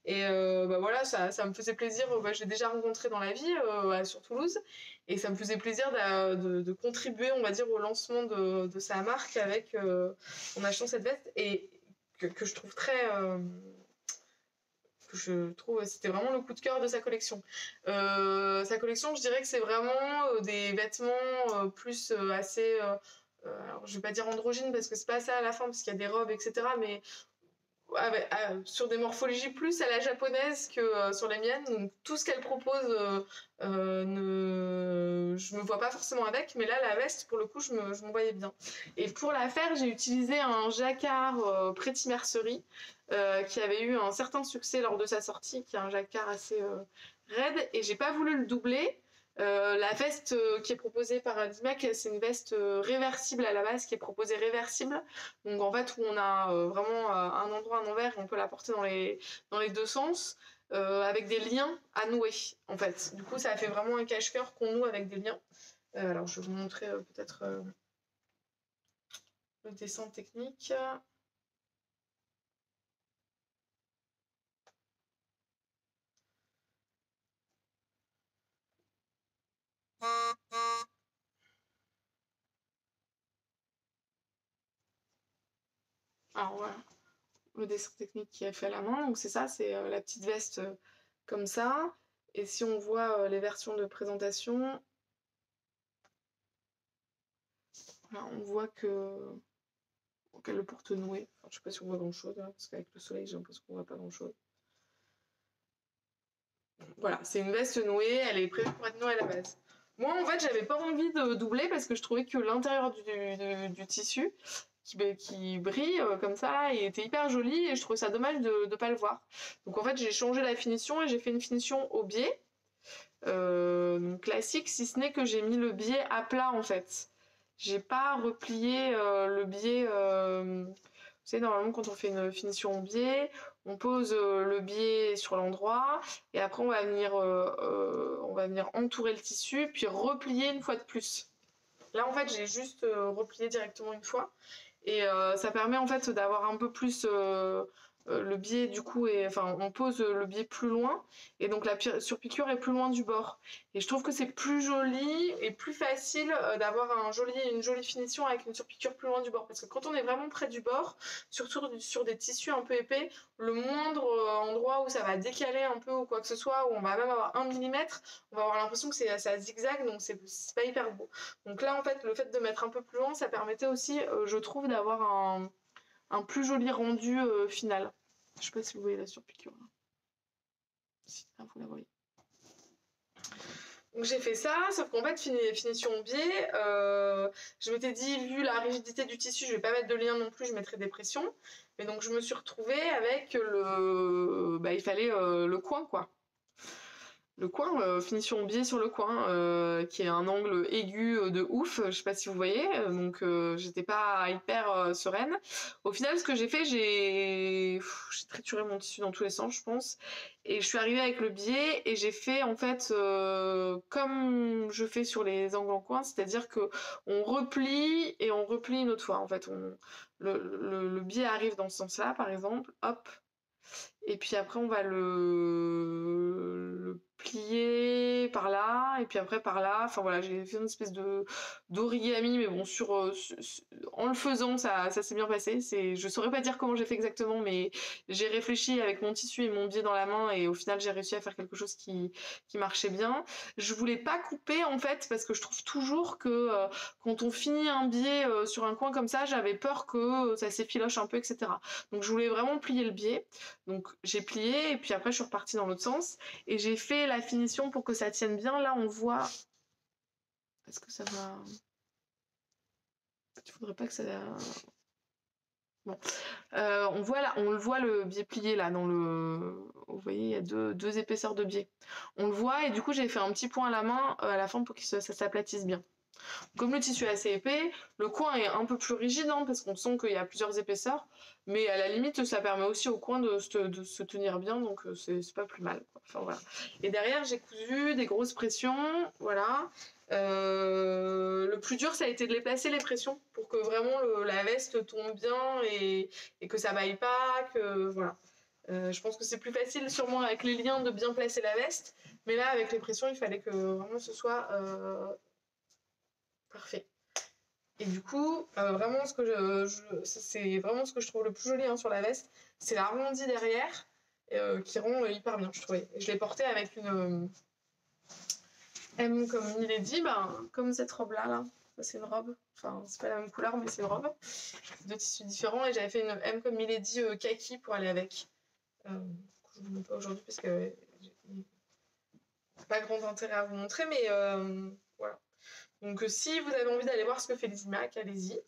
Et voilà, ça me faisait plaisir. Je l'ai déjà rencontré dans la vie sur Toulouse. Et ça me faisait plaisir de contribuer, on va dire, au lancement de sa marque en achetant cette veste. Et que je trouve c'était vraiment le coup de cœur de sa collection. Sa collection, je dirais que c'est vraiment des vêtements plus assez... alors je vais pas dire androgyne parce que c'est pas ça à la fin, parce qu'il y a des robes, etc. Mais sur des morphologies plus à la japonaise que sur les miennes. Donc tout ce qu'elle propose, je me vois pas forcément avec, mais là la veste pour le coup je me voyais bien. Et pour la faire, j'ai utilisé un jacquard Pretty Mercerie qui avait eu un certain succès lors de sa sortie, qui est un jacquard assez raide, et j'ai pas voulu le doubler. La veste qui est proposée par Dimac, c'est une veste réversible à la base, qui est proposée réversible. Donc en fait, où on a vraiment un endroit, un envers, et on peut la porter dans les deux sens, avec des liens à nouer, en fait. Du coup, ça fait vraiment un cache-cœur qu'on noue avec des liens. Alors, je vais vous montrer peut-être le dessin technique. Alors voilà, le dessin technique qui est fait à la main. Donc c'est ça, c'est la petite veste comme ça. Et si on voit les versions de présentation, là, on voit que qu'elle porte nouée. Enfin, je sais pas si on voit grand chose, hein, parce qu'avec le soleil, j'ai l'impression qu'on voit pas grand chose. Voilà, c'est une veste nouée, elle est prévue pour être nouée à la base. Moi, en fait, j'avais pas envie de doubler parce que je trouvais que l'intérieur du tissu qui brille comme ça et était hyper joli et je trouvais ça dommage de pas le voir. Donc en fait, j'ai changé la finition et j'ai fait une finition au biais. Classique, si ce n'est que j'ai mis le biais à plat en fait. J'ai pas replié le biais. Vous savez, normalement, quand on fait une finition au biais, on pose le biais sur l'endroit et après on va venir entourer le tissu puis replier une fois de plus. Là, en fait, j'ai juste replié directement une fois et ça permet en fait d'avoir un peu plus le biais du coup enfin on pose le biais plus loin et donc la surpiqûre est plus loin du bord et je trouve que c'est plus joli et plus facile d'avoir une jolie finition avec une surpiqûre plus loin du bord parce que quand on est vraiment près du bord, surtout sur des tissus un peu épais, le moindre endroit où ça va décaler un peu ou quoi que ce soit, où on va même avoir 1 millimètre, on va avoir l'impression que ça zigzag, donc c'est pas hyper beau. Donc là en fait le fait de mettre un peu plus loin, ça permettait aussi je trouve d'avoir un plus joli rendu final. Je sais pas si vous voyez la surpiqûre. Si, là, vous la voyez. Donc j'ai fait ça, sauf qu'en fait, finition au biais, je m'étais dit, vu la rigidité du tissu, je vais pas mettre de lien non plus, je mettrai des pressions. Mais donc je me suis retrouvée avec il fallait le coin, quoi. Le coin, finition biais sur le coin, qui est un angle aigu de ouf, je sais pas si vous voyez, donc j'étais pas hyper sereine. Au final, ce que j'ai fait, j'ai trituré mon tissu dans tous les sens, je pense, et je suis arrivée avec le biais et j'ai fait en fait comme je fais sur les angles en coin, c'est-à-dire que on replie et on replie une autre fois. En fait, le biais arrive dans ce sens-là, par exemple, hop. Et puis après, on va le plier par là, et puis après par là. Enfin voilà, j'ai fait une espèce d'origami, mais bon, en le faisant, ça s'est bien passé. Je saurais pas dire comment j'ai fait exactement, mais j'ai réfléchi avec mon tissu et mon biais dans la main, et au final, j'ai réussi à faire quelque chose qui marchait bien. Je voulais pas couper, en fait, parce que je trouve toujours que quand on finit un biais sur un coin comme ça, j'avais peur que ça s'effiloche un peu, etc. Donc je voulais vraiment plier le biais. Donc j'ai plié et puis après je suis repartie dans l'autre sens et j'ai fait la finition pour que ça tienne bien. Là on voit, est-ce que ça va, il faudrait pas que ça, bon, on voit là, on le voit le biais plié là dans vous voyez il y a deux épaisseurs de biais. On le voit et du coup j'ai fait un petit point à la main à la fin pour que ça s'aplatisse bien. Comme le tissu est assez épais, le coin est un peu plus rigide hein, parce qu'on sent qu'il y a plusieurs épaisseurs, mais à la limite ça permet aussi au coin de se tenir bien, donc c'est pas plus mal, quoi. Enfin, voilà. Et derrière j'ai cousu des grosses pressions, voilà. Le plus dur ça a été de les placer les pressions pour que vraiment la veste tombe bien et que ça vaille pas, que voilà. Je pense que c'est plus facile sûrement avec les liens de bien placer la veste, mais là avec les pressions il fallait que vraiment ce soit parfait. Et du coup, vraiment, c'est vraiment ce que je trouve le plus joli hein, sur la veste, c'est l'arrondi derrière qui rend hyper bien, je trouvais. Et je l'ai porté avec une M comme Milady, comme cette robe-là, là. C'est une robe, enfin, c'est pas la même couleur, mais c'est une robe. Deux tissus différents, et j'avais fait une M comme Milady kaki pour aller avec. Je ne vous montre pas aujourd'hui parce que pas grand intérêt à vous montrer, mais voilà. Donc si vous avez envie d'aller voir ce que fait Lizzie Mac, allez-y.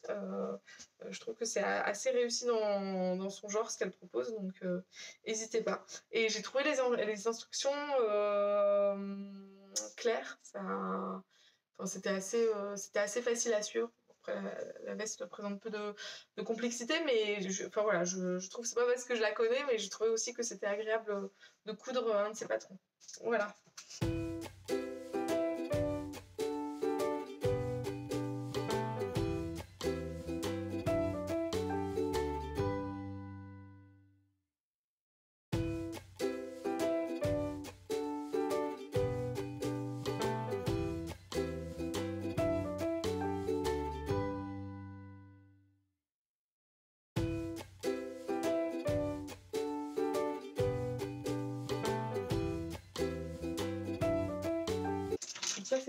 Je trouve que c'est assez réussi dans son genre, ce qu'elle propose, donc n'hésitez pas. Et j'ai trouvé les instructions claires, c'était assez facile à suivre. Après, la veste présente peu de complexité, mais je trouve que c'est pas parce que je la connais, mais j'ai trouvé aussi que c'était agréable de coudre un de ses patrons. Voilà.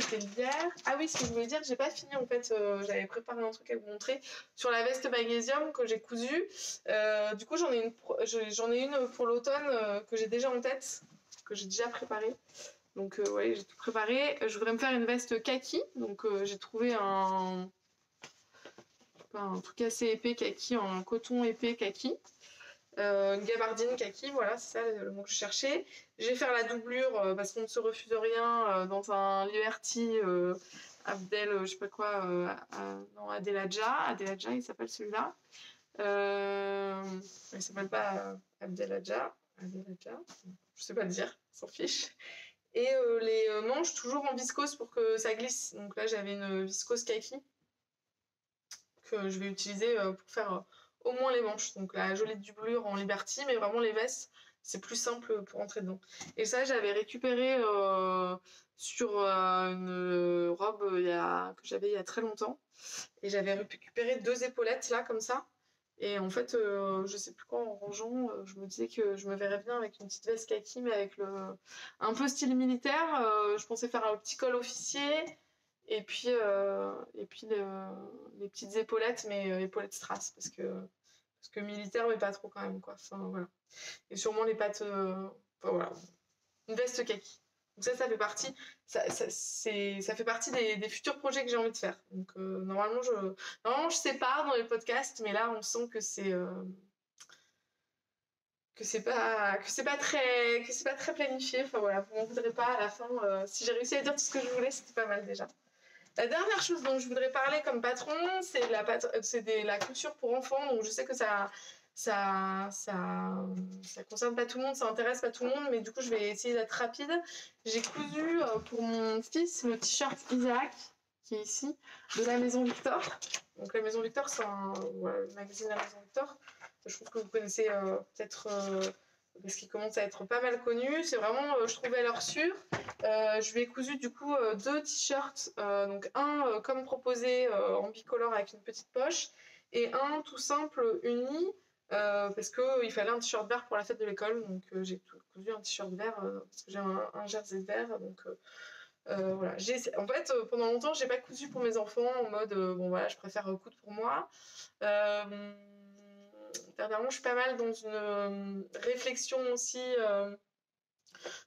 c'était hier. Ah oui, ce que je voulais dire, j'ai pas fini en fait. J'avais préparé un truc à vous montrer sur la veste magnésium que j'ai cousue. Du coup, j'en ai une pour l'automne que j'ai déjà en tête, que j'ai déjà préparée. Donc ouais, j'ai tout préparé. Je voudrais me faire une veste kaki. Donc j'ai trouvé un truc assez épais kaki, en coton épais kaki. Une gabardine kaki, voilà, c'est ça le mot que je cherchais. Je vais faire la doublure parce qu'on ne se refuse rien dans un Liberty Abdel, je sais pas quoi, non, Adeladja, il s'appelle celui-là. Il s'appelle pas Abdeladja, je sais pas le dire, s'en fiche. Et les manches toujours en viscose pour que ça glisse. Donc là, j'avais une viscose kaki que je vais utiliser pour faire au moins les manches. Donc la jolie doublure en Liberty, mais vraiment les vestes, c'est plus simple pour entrer dedans. Et ça, j'avais récupéré sur une robe que j'avais il y a très longtemps. Et j'avais récupéré 2 épaulettes là, comme ça. Et en fait, je sais plus quoi, en rangeant, je me disais que je me verrais bien avec une petite veste kaki, mais avec un peu style militaire. Je pensais faire un petit col officier. Et puis les petites épaulettes, mais épaulettes strass, parce que militaire, mais pas trop quand même, quoi. Enfin, voilà. Et sûrement les pattes, enfin, voilà. Une veste kaki. Donc ça fait partie, ça fait partie des futurs projets que j'ai envie de faire. Donc normalement, je sépare dans les podcasts, mais là, on sent que c'est pas très planifié. Enfin voilà, vous m'en voudrez pas à la fin. Si j'ai réussi à dire tout ce que je voulais, c'était pas mal déjà. La dernière chose dont je voudrais parler comme patron, c'est la couture pour enfants. Donc je sais que ça concerne pas tout le monde, ça intéresse pas tout le monde, mais du coup je vais essayer d'être rapide. J'ai cousu pour mon fils le t-shirt Isaac, qui est ici, de la Maison Victor. Donc la Maison Victor, c'est le magazine La Maison Victor. Je trouve que vous connaissez peut-être parce qu'il commence à être pas mal connu. C'est vraiment, je trouvais leur sûre. Je lui ai cousu du coup 2 t-shirts, donc un comme proposé en bicolore avec une petite poche, et un tout simple uni parce qu'il fallait un t-shirt vert pour la fête de l'école. Donc j'ai cousu un t-shirt vert parce que j'ai un jersey vert. Donc voilà. En fait, pendant longtemps, j'ai pas cousu pour mes enfants en mode bon voilà, je préfère coudre pour moi. Dernièrement, je suis pas mal dans une réflexion aussi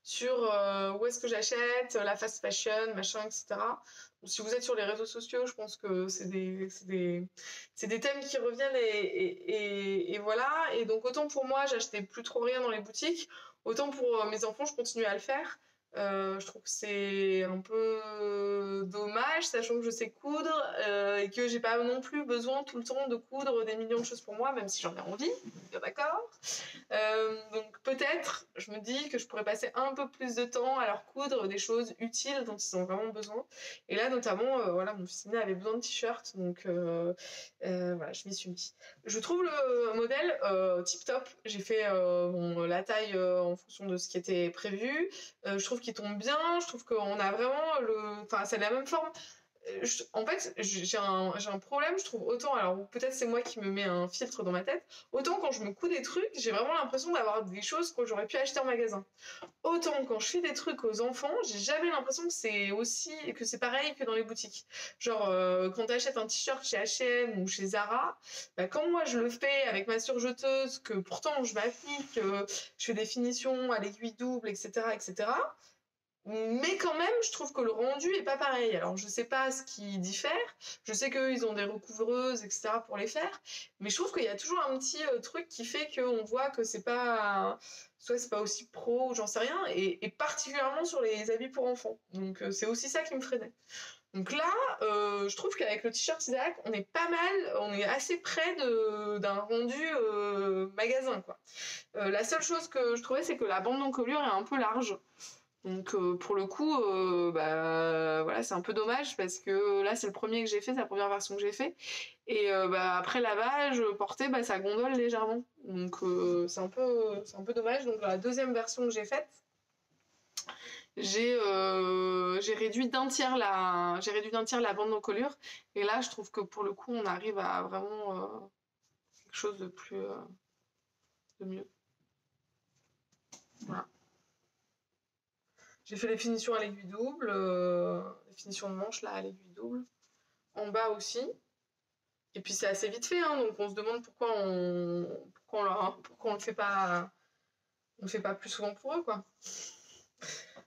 sur où est-ce que j'achète, la fast fashion, machin, etc. Donc, si vous êtes sur les réseaux sociaux, je pense que c'est des thèmes qui reviennent et voilà. Et donc autant pour moi, j'achetais plus trop rien dans les boutiques, autant pour mes enfants, je continue à le faire. Je trouve que c'est un peu dommage, sachant que je sais coudre et que j'ai pas non plus besoin tout le temps de coudre des millions de choses pour moi, même si j'en ai envie, bien d'accord. Donc peut-être, je me dis que je pourrais passer un peu plus de temps à leur coudre des choses utiles dont ils ont vraiment besoin. Et là, notamment, voilà, mon fils aîné avait besoin de t-shirts, donc voilà, je m'y suis mis. Je trouve le modèle tip top. J'ai fait la taille en fonction de ce qui était prévu. Je trouve qu'il tombe bien. Je trouve qu'on a vraiment enfin, c'est la même forme. En fait, j'ai un problème, je trouve, autant, alors peut-être c'est moi qui me mets un filtre dans ma tête, autant quand je me couds des trucs, j'ai vraiment l'impression d'avoir des choses que j'aurais pu acheter en magasin. Autant quand je fais des trucs aux enfants, j'ai jamais l'impression que c'est pareil que dans les boutiques. Genre, quand t'achètes un t-shirt chez H&M ou chez Zara, bah, quand moi je le fais avec ma surjeteuse, que pourtant je m'applique, je fais des finitions à l'aiguille double, etc., etc., mais quand même, je trouve que le rendu est pas pareil. Alors, je sais pas ce qui diffère. Je sais qu'eux, ils ont des recouvreuses, etc. pour les faire. Mais je trouve qu'il y a toujours un petit truc qui fait qu'on voit que c'est pas... Soit c'est pas aussi pro, ou j'en sais rien. Et particulièrement sur les habits pour enfants. Donc, c'est aussi ça qui me freinait. Donc là, je trouve qu'avec le t-shirt Isaac, on est pas mal, on est assez près d'un rendu magasin, quoi. La seule chose que je trouvais, c'est que la bande d'encolure est un peu large. Donc pour le coup, bah voilà, c'est un peu dommage parce que là c'est le premier que j'ai fait, c'est la première version que j'ai fait. Et bah, après lavage, porté, bah, ça gondole légèrement. Donc c'est un peu dommage. Donc dans la deuxième version que j'ai faite, j'ai réduit d'un tiers la bande d'encolure. Et là je trouve que pour le coup on arrive à vraiment quelque chose de plus de mieux. Voilà. J'ai fait les finitions à l'aiguille double, les finitions de manches là à l'aiguille double, en bas aussi. Et puis c'est assez vite fait, hein, donc on se demande pourquoi on le fait pas, plus souvent pour eux, quoi.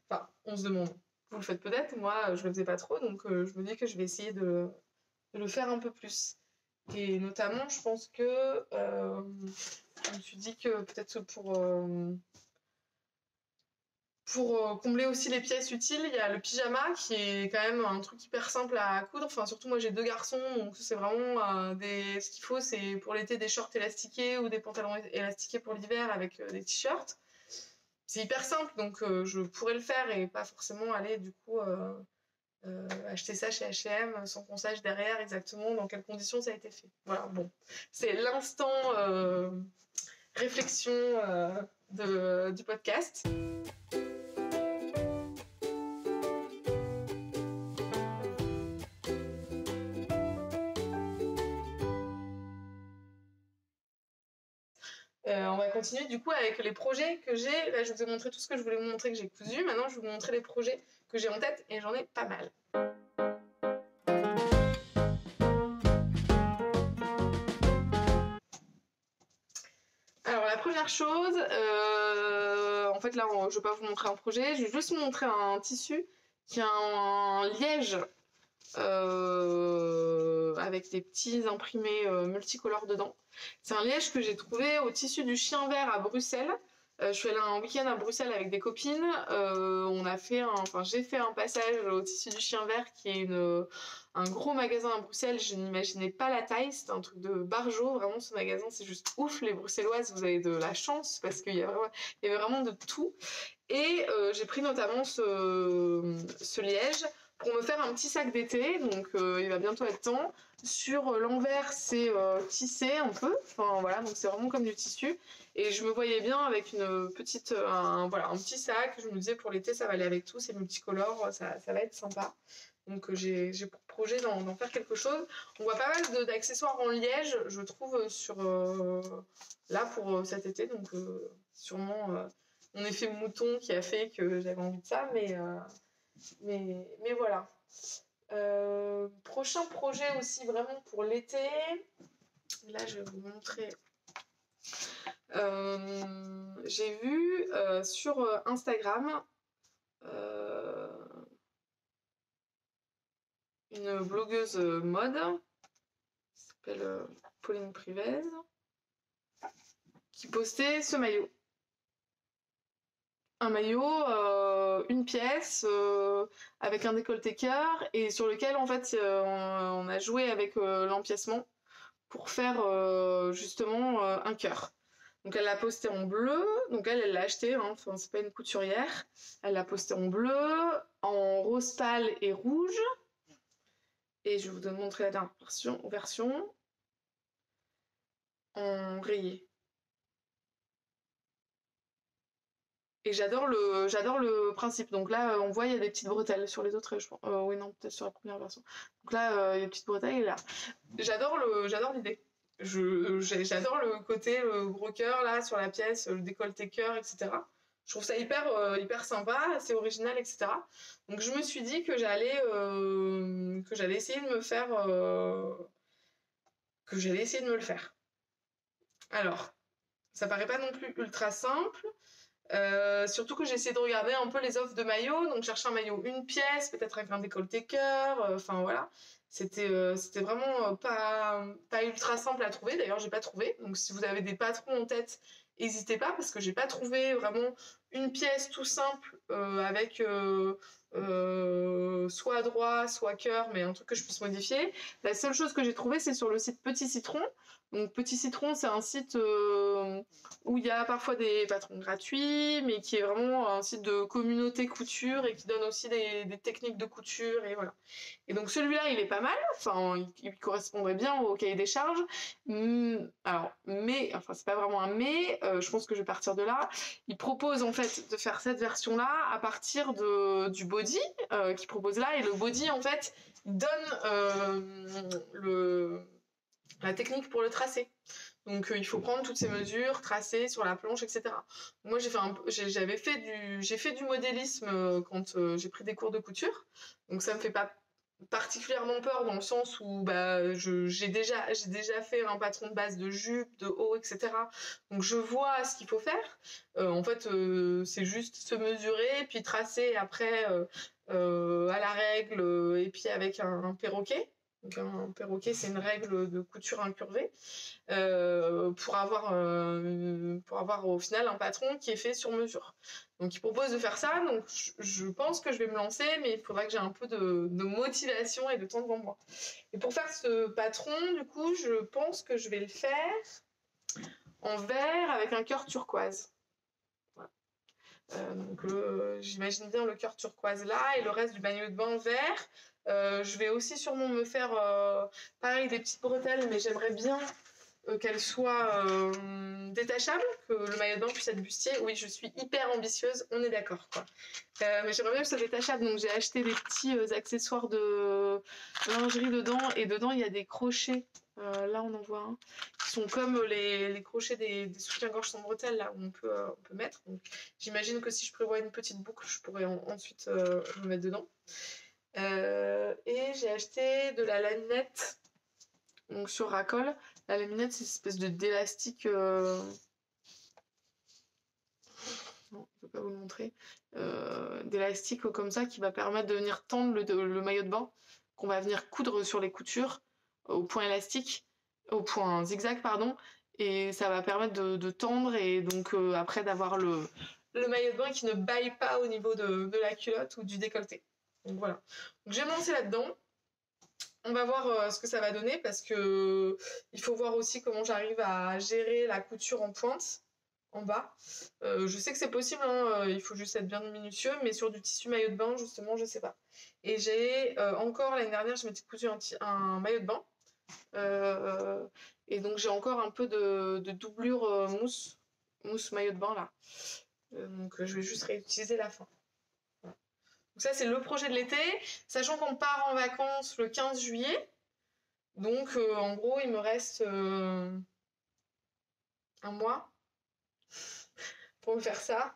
Enfin, on se demande. Vous le faites peut-être, moi je le faisais pas trop, donc je me dis que je vais essayer de le faire un peu plus. Et notamment, je pense que je me suis dit que peut-être pour combler aussi les pièces utiles, il y a le pyjama qui est quand même un truc hyper simple à coudre. Enfin, surtout moi j'ai 2 garçons, donc c'est vraiment ce qu'il faut, c'est pour l'été des shorts élastiqués ou des pantalons élastiqués pour l'hiver avec des t-shirts. C'est hyper simple, donc je pourrais le faire et pas forcément aller du coup acheter ça chez H&M sans qu'on sache derrière exactement dans quelles conditions ça a été fait. Voilà, bon, c'est l'instant réflexion du podcast. On va continuer du coup avec les projets que j'ai. Là, je vous ai montré tout ce que je voulais vous montrer que j'ai cousu. Maintenant, je vais vous montrer les projets que j'ai en tête et j'en ai pas mal. Alors, la première chose, en fait, là, je ne vais pas vous montrer un projet, je vais juste vous montrer un tissu qui a un liège avec des petits imprimés multicolores dedans. C'est un liège que j'ai trouvé au tissu du Chien Vert à Bruxelles. Je suis allée un week-end à Bruxelles avec des copines. J'ai fait un passage au tissu du Chien Vert qui est un gros magasin à Bruxelles. Je n'imaginais pas la taille, c'était un truc de barjo. Vraiment, ce magasin, c'est juste ouf. Les Bruxelloises, vous avez de la chance parce qu'il y avait vraiment de tout. Et j'ai pris notamment ce liège pour me faire un petit sac d'été, donc il va bientôt être temps. Sur l'envers, c'est tissé un peu, enfin voilà, donc c'est vraiment comme du tissu. Et je me voyais bien avec un petit sac. Je me disais pour l'été, ça va aller avec tout, c'est multicolore, ça va être sympa. Donc j'ai pour projet d'en faire quelque chose. On voit pas mal d'accessoires en liège, je trouve, là pour cet été, donc sûrement mon effet mouton qui a fait que j'avais envie de ça, mais voilà. Prochain projet aussi vraiment pour l'été. Là, je vais vous montrer. J'ai vu sur Instagram une blogueuse mode qui s'appelle Pauline Privez qui postait ce maillot. Un maillot, une pièce avec un décolleté cœur et sur lequel en fait on a joué avec l'empiècement pour faire justement un cœur. Donc elle l'a posté en bleu, donc elle l'a acheté, hein, enfin c'est pas une couturière. Elle l'a posté en bleu, en rose pâle et rouge. Et je vais vous montrer la dernière version en rayé. Et j'adore le principe. Donc là, on voit, il y a des petites bretelles sur les autres. Oui, non, peut-être sur la première version. Donc là, il y a des petites bretelles et là. J'adore l'idée. J'adore le côté le gros cœur là sur la pièce, le décolleté cœur, etc. Je trouve ça hyper sympa, assez original, etc. Donc je me suis dit que j'allais essayer de me faire le faire. Alors, ça paraît pas non plus ultra simple. Surtout que j'ai essayé de regarder un peu les offres de maillots, donc chercher un maillot une pièce, peut-être avec un décolleté cœur, enfin voilà. C'était vraiment pas ultra simple à trouver, d'ailleurs j'ai pas trouvé, donc si vous avez des patrons en tête, n'hésitez pas, parce que j'ai pas trouvé vraiment une pièce tout simple avec soit droit, soit cœur, mais un truc que je puisse modifier. La seule chose que j'ai trouvé, c'est sur le site Petit Citron. Donc Petit Citron, c'est un site où il y a parfois des patrons gratuits, mais qui est vraiment un site de communauté couture et qui donne aussi des techniques de couture et voilà. Et donc celui-là, il est pas mal, enfin il correspondrait bien au cahier des charges. C'est pas vraiment un mais, je pense que je vais partir de là. Il propose en fait de faire cette version-là à partir du body qu'il propose là, et le body en fait il donne la technique pour le tracer. Donc il faut prendre toutes ces mesures, tracer sur la planche, etc. Moi j'ai fait du modélisme quand j'ai pris des cours de couture, donc ça me fait pas particulièrement peur dans le sens où bah, j'ai déjà fait un patron de base de jupe, de haut, etc. Donc je vois ce qu'il faut faire. En fait, c'est juste se mesurer, puis tracer après à la règle, et puis avec un perroquet. Donc un perroquet, c'est une règle de couture incurvée, pour avoir au final un patron qui est fait sur mesure. Donc il propose de faire ça, donc je pense que je vais me lancer, mais il faudra que j'ai un peu de motivation et de temps devant moi. Et pour faire ce patron, du coup, je pense que je vais le faire en vert avec un cœur turquoise. Voilà. Donc j'imagine bien le cœur turquoise là, et le reste du maillot de bain vert. Je vais aussi sûrement me faire pareil des petites bretelles, mais j'aimerais bien qu'elle soit détachable, que le maillot de bain puisse être bustier. Oui, je suis hyper ambitieuse, on est d'accord, quoi. Mais j'aimerais bien que ce soit détachable, donc j'ai acheté des petits accessoires de lingerie dedans, et dedans il y a des crochets. Là on en voit un, qui sont comme les crochets des soutiens-gorge sans bretelles, là où on peut mettre. Donc j'imagine que si je prévois une petite boucle, je pourrais ensuite me mettre dedans. Et j'ai acheté de la laminette, donc sur Racole. La laminette, c'est une espèce d'élastique. Non, je ne peux pas vous le montrer. D'élastique comme ça qui va permettre de venir tendre le maillot de bain, qu'on va venir coudre sur les coutures au point élastique, au point zigzag, pardon. Et ça va permettre de tendre et donc après d'avoir le maillot de bain qui ne baille pas au niveau de la culotte ou du décolleté. Donc voilà. Donc je vais me lancer là-dedans. On va voir ce que ça va donner parce que il faut voir aussi comment j'arrive à gérer la couture en pointe en bas. Je sais que c'est possible, hein, il faut juste être bien minutieux, mais sur du tissu maillot de bain, justement, je sais pas. Et j'ai encore, l'année dernière, je m'étais cousu un maillot de bain. Et donc j'ai encore un peu de doublure mousse maillot de bain là. Donc je vais juste réutiliser la fin. Donc ça, c'est le projet de l'été, sachant qu'on part en vacances le 15 juillet. Donc, en gros, il me reste un mois pour me faire ça.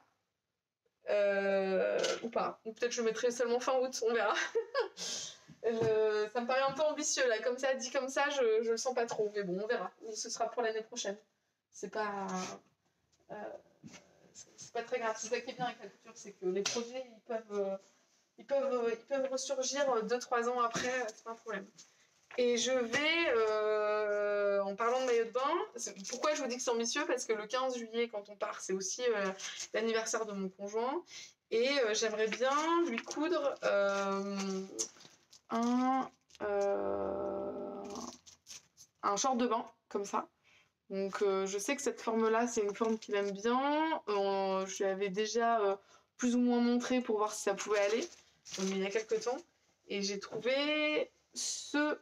Ou pas. Ou peut-être je le mettrai seulement fin août, on verra. Ça me paraît un peu ambitieux, là. Comme ça, dit comme ça, je le sens pas trop. Mais bon, on verra. Ce sera pour l'année prochaine. C'est pas très grave. C'est ça qui est bien avec la couture, c'est que les projets, ils peuvent ressurgir 2-3 ans après, c'est pas un problème. Et je vais, en parlant de maillot de bain, pourquoi je vous dis que c'est ambitieux? Parce que le 15 juillet, quand on part, c'est aussi l'anniversaire de mon conjoint. Et j'aimerais bien lui coudre un short de bain, comme ça. Donc je sais que cette forme-là, c'est une forme qu'il aime bien. Je lui avais déjà plus ou moins montré pour voir si ça pouvait aller, il y a quelques temps. Et j'ai trouvé ce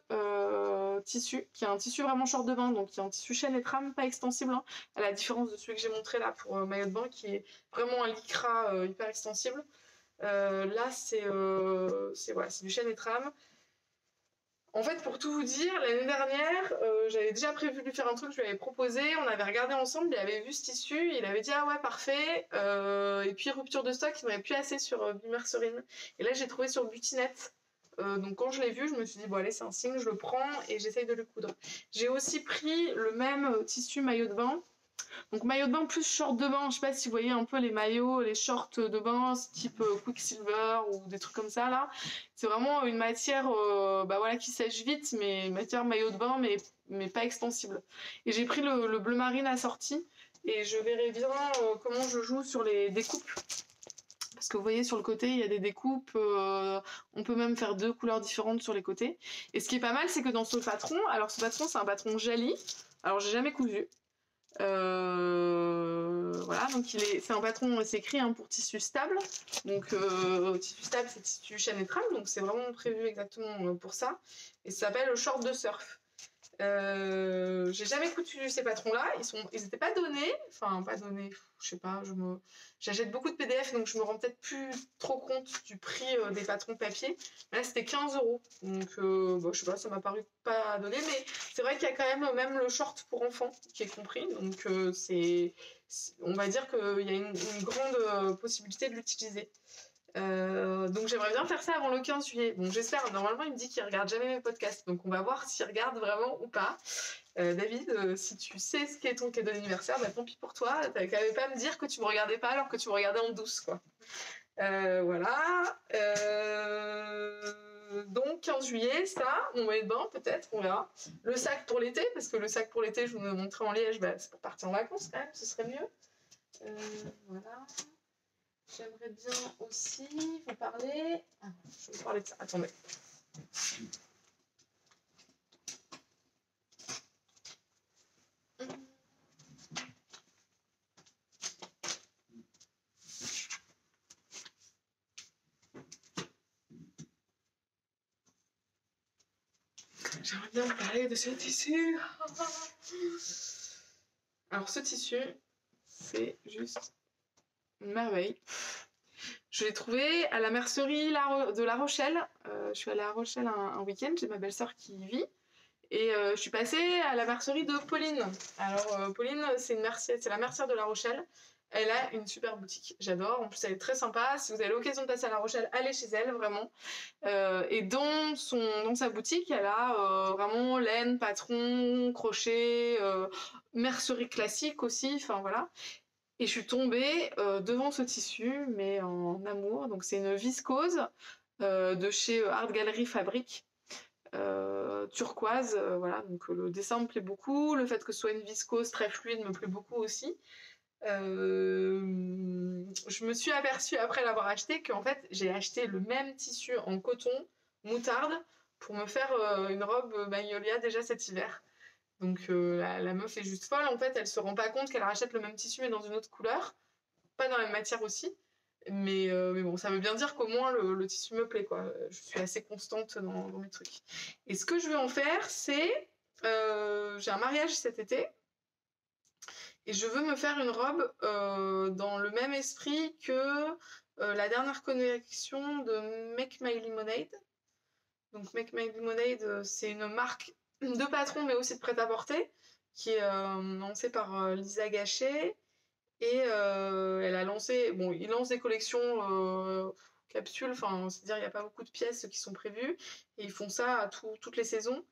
tissu, qui est un tissu vraiment short de bain, donc qui est un tissu chaîne et trame, pas extensible, hein, à la différence de celui que j'ai montré là pour maillot de bain, qui est vraiment un lycra hyper extensible. Là, c'est voilà, du chaîne et trame. En fait, pour tout vous dire, l'année dernière, j'avais déjà prévu de lui faire un truc, je lui avais proposé, on avait regardé ensemble, il avait vu ce tissu, il avait dit « Ah ouais, parfait !» Et puis, rupture de stock, il m'en avait plus assez sur Bimerserine. Et là, j'ai trouvé sur Butinette. Donc quand je l'ai vu, je me suis dit « Bon allez, c'est un signe, je le prends et j'essaye de le coudre. » J'ai aussi pris le même tissu maillot de bain. Donc maillot de bain plus short de bain, je sais pas si vous voyez un peu les maillots, les shorts de bain type Quicksilver ou des trucs comme ça là. C'est vraiment une matière bah voilà, qui sèche vite, mais une matière maillot de bain mais pas extensible. Et j'ai pris le bleu marine assorti et je verrai bien comment je joue sur les découpes. Parce que vous voyez sur le côté il y a des découpes, on peut même faire 2 couleurs différentes sur les côtés. Et ce qui est pas mal, c'est que dans ce patron, alors ce patron c'est un patron Jali, alors j'ai jamais cousu. Voilà, donc c'est un patron, c'est écrit hein, pour tissu stable. Donc tissu stable, c'est tissu chaîne et trame, donc c'est vraiment prévu exactement pour ça. Et ça s'appelle le short de surf. J'ai jamais coutu ces patrons-là. Ils étaient pas donnés. Enfin, pas donnés. Je sais pas. J'achète beaucoup de PDF, donc je me rends peut-être plus trop compte du prix des patrons papier. Là, c'était 15 €. Donc, je sais pas, ça m'a paru pas donné. Mais c'est vrai qu'il y a quand même le short pour enfants qui est compris. Donc, on va dire qu'il y a une grande possibilité de l'utiliser. Donc j'aimerais bien faire ça avant le 15 juillet. Bon, j'espère. Normalement, il me dit qu'il regarde jamais mes podcasts. Donc on va voir s'il regarde vraiment ou pas. David, si tu sais ce qu'est ton cadeau d'anniversaire, bah tant pis pour toi. T'avais qu'à pas me dire que tu me regardais pas alors que tu me regardais en douce, quoi. Voilà. Donc 15 juillet, ça, mon maillot de bain peut-être, on verra. Le sac pour l'été, parce que le sac pour l'été, je vous l'ai montré en Liège, bah, c'est pour partir en vacances quand même, ce serait mieux. Voilà. J'aimerais bien aussi vous parler... Ah, je vais vous parler de ça. Attendez. J'aimerais bien vous parler de ce tissu. Alors ce tissu, c'est juste une merveille. Je l'ai trouvé à la mercerie de La Rochelle. Je suis allée à La Rochelle un week-end, j'ai ma belle-sœur qui y vit. Et je suis passée à la mercerie de Pauline. Alors Pauline, c'est la mercière de La Rochelle. Elle a une super boutique, j'adore. En plus, elle est très sympa. Si vous avez l'occasion de passer à La Rochelle, allez chez elle, vraiment. Et dans sa boutique, elle a vraiment laine, patron, crochet, mercerie classique aussi. Enfin voilà. Et je suis tombée devant ce tissu, mais en amour. Donc c'est une viscose de chez Art Gallery Fabrique. Turquoise, voilà, donc le dessin me plaît beaucoup, le fait que ce soit une viscose très fluide me plaît beaucoup aussi. Je me suis aperçue après l'avoir acheté qu'en fait j'ai acheté le même tissu en coton moutarde pour me faire une robe Magnolia déjà cet hiver. Donc la meuf est juste folle, en fait elle se rend pas compte qu'elle rachète le même tissu mais dans une autre couleur, pas dans la même matière aussi. Mais bon, ça veut bien dire qu'au moins le tissu me plaît, quoi. Je suis assez constante dans mes trucs. Et ce que je veux en faire, c'est... j'ai un mariage cet été. Et je veux me faire une robe dans le même esprit que la dernière collection de Make My Lemonade. Donc Make My Lemonade, c'est une marque de patron, mais aussi de prêt-à-porter, qui est lancée par Lisa Gachet. Et elle a lancé, bon, il lance des collections capsules, enfin, c'est-à-dire il n'y a pas beaucoup de pièces qui sont prévues, et ils font ça à toutes les saisons.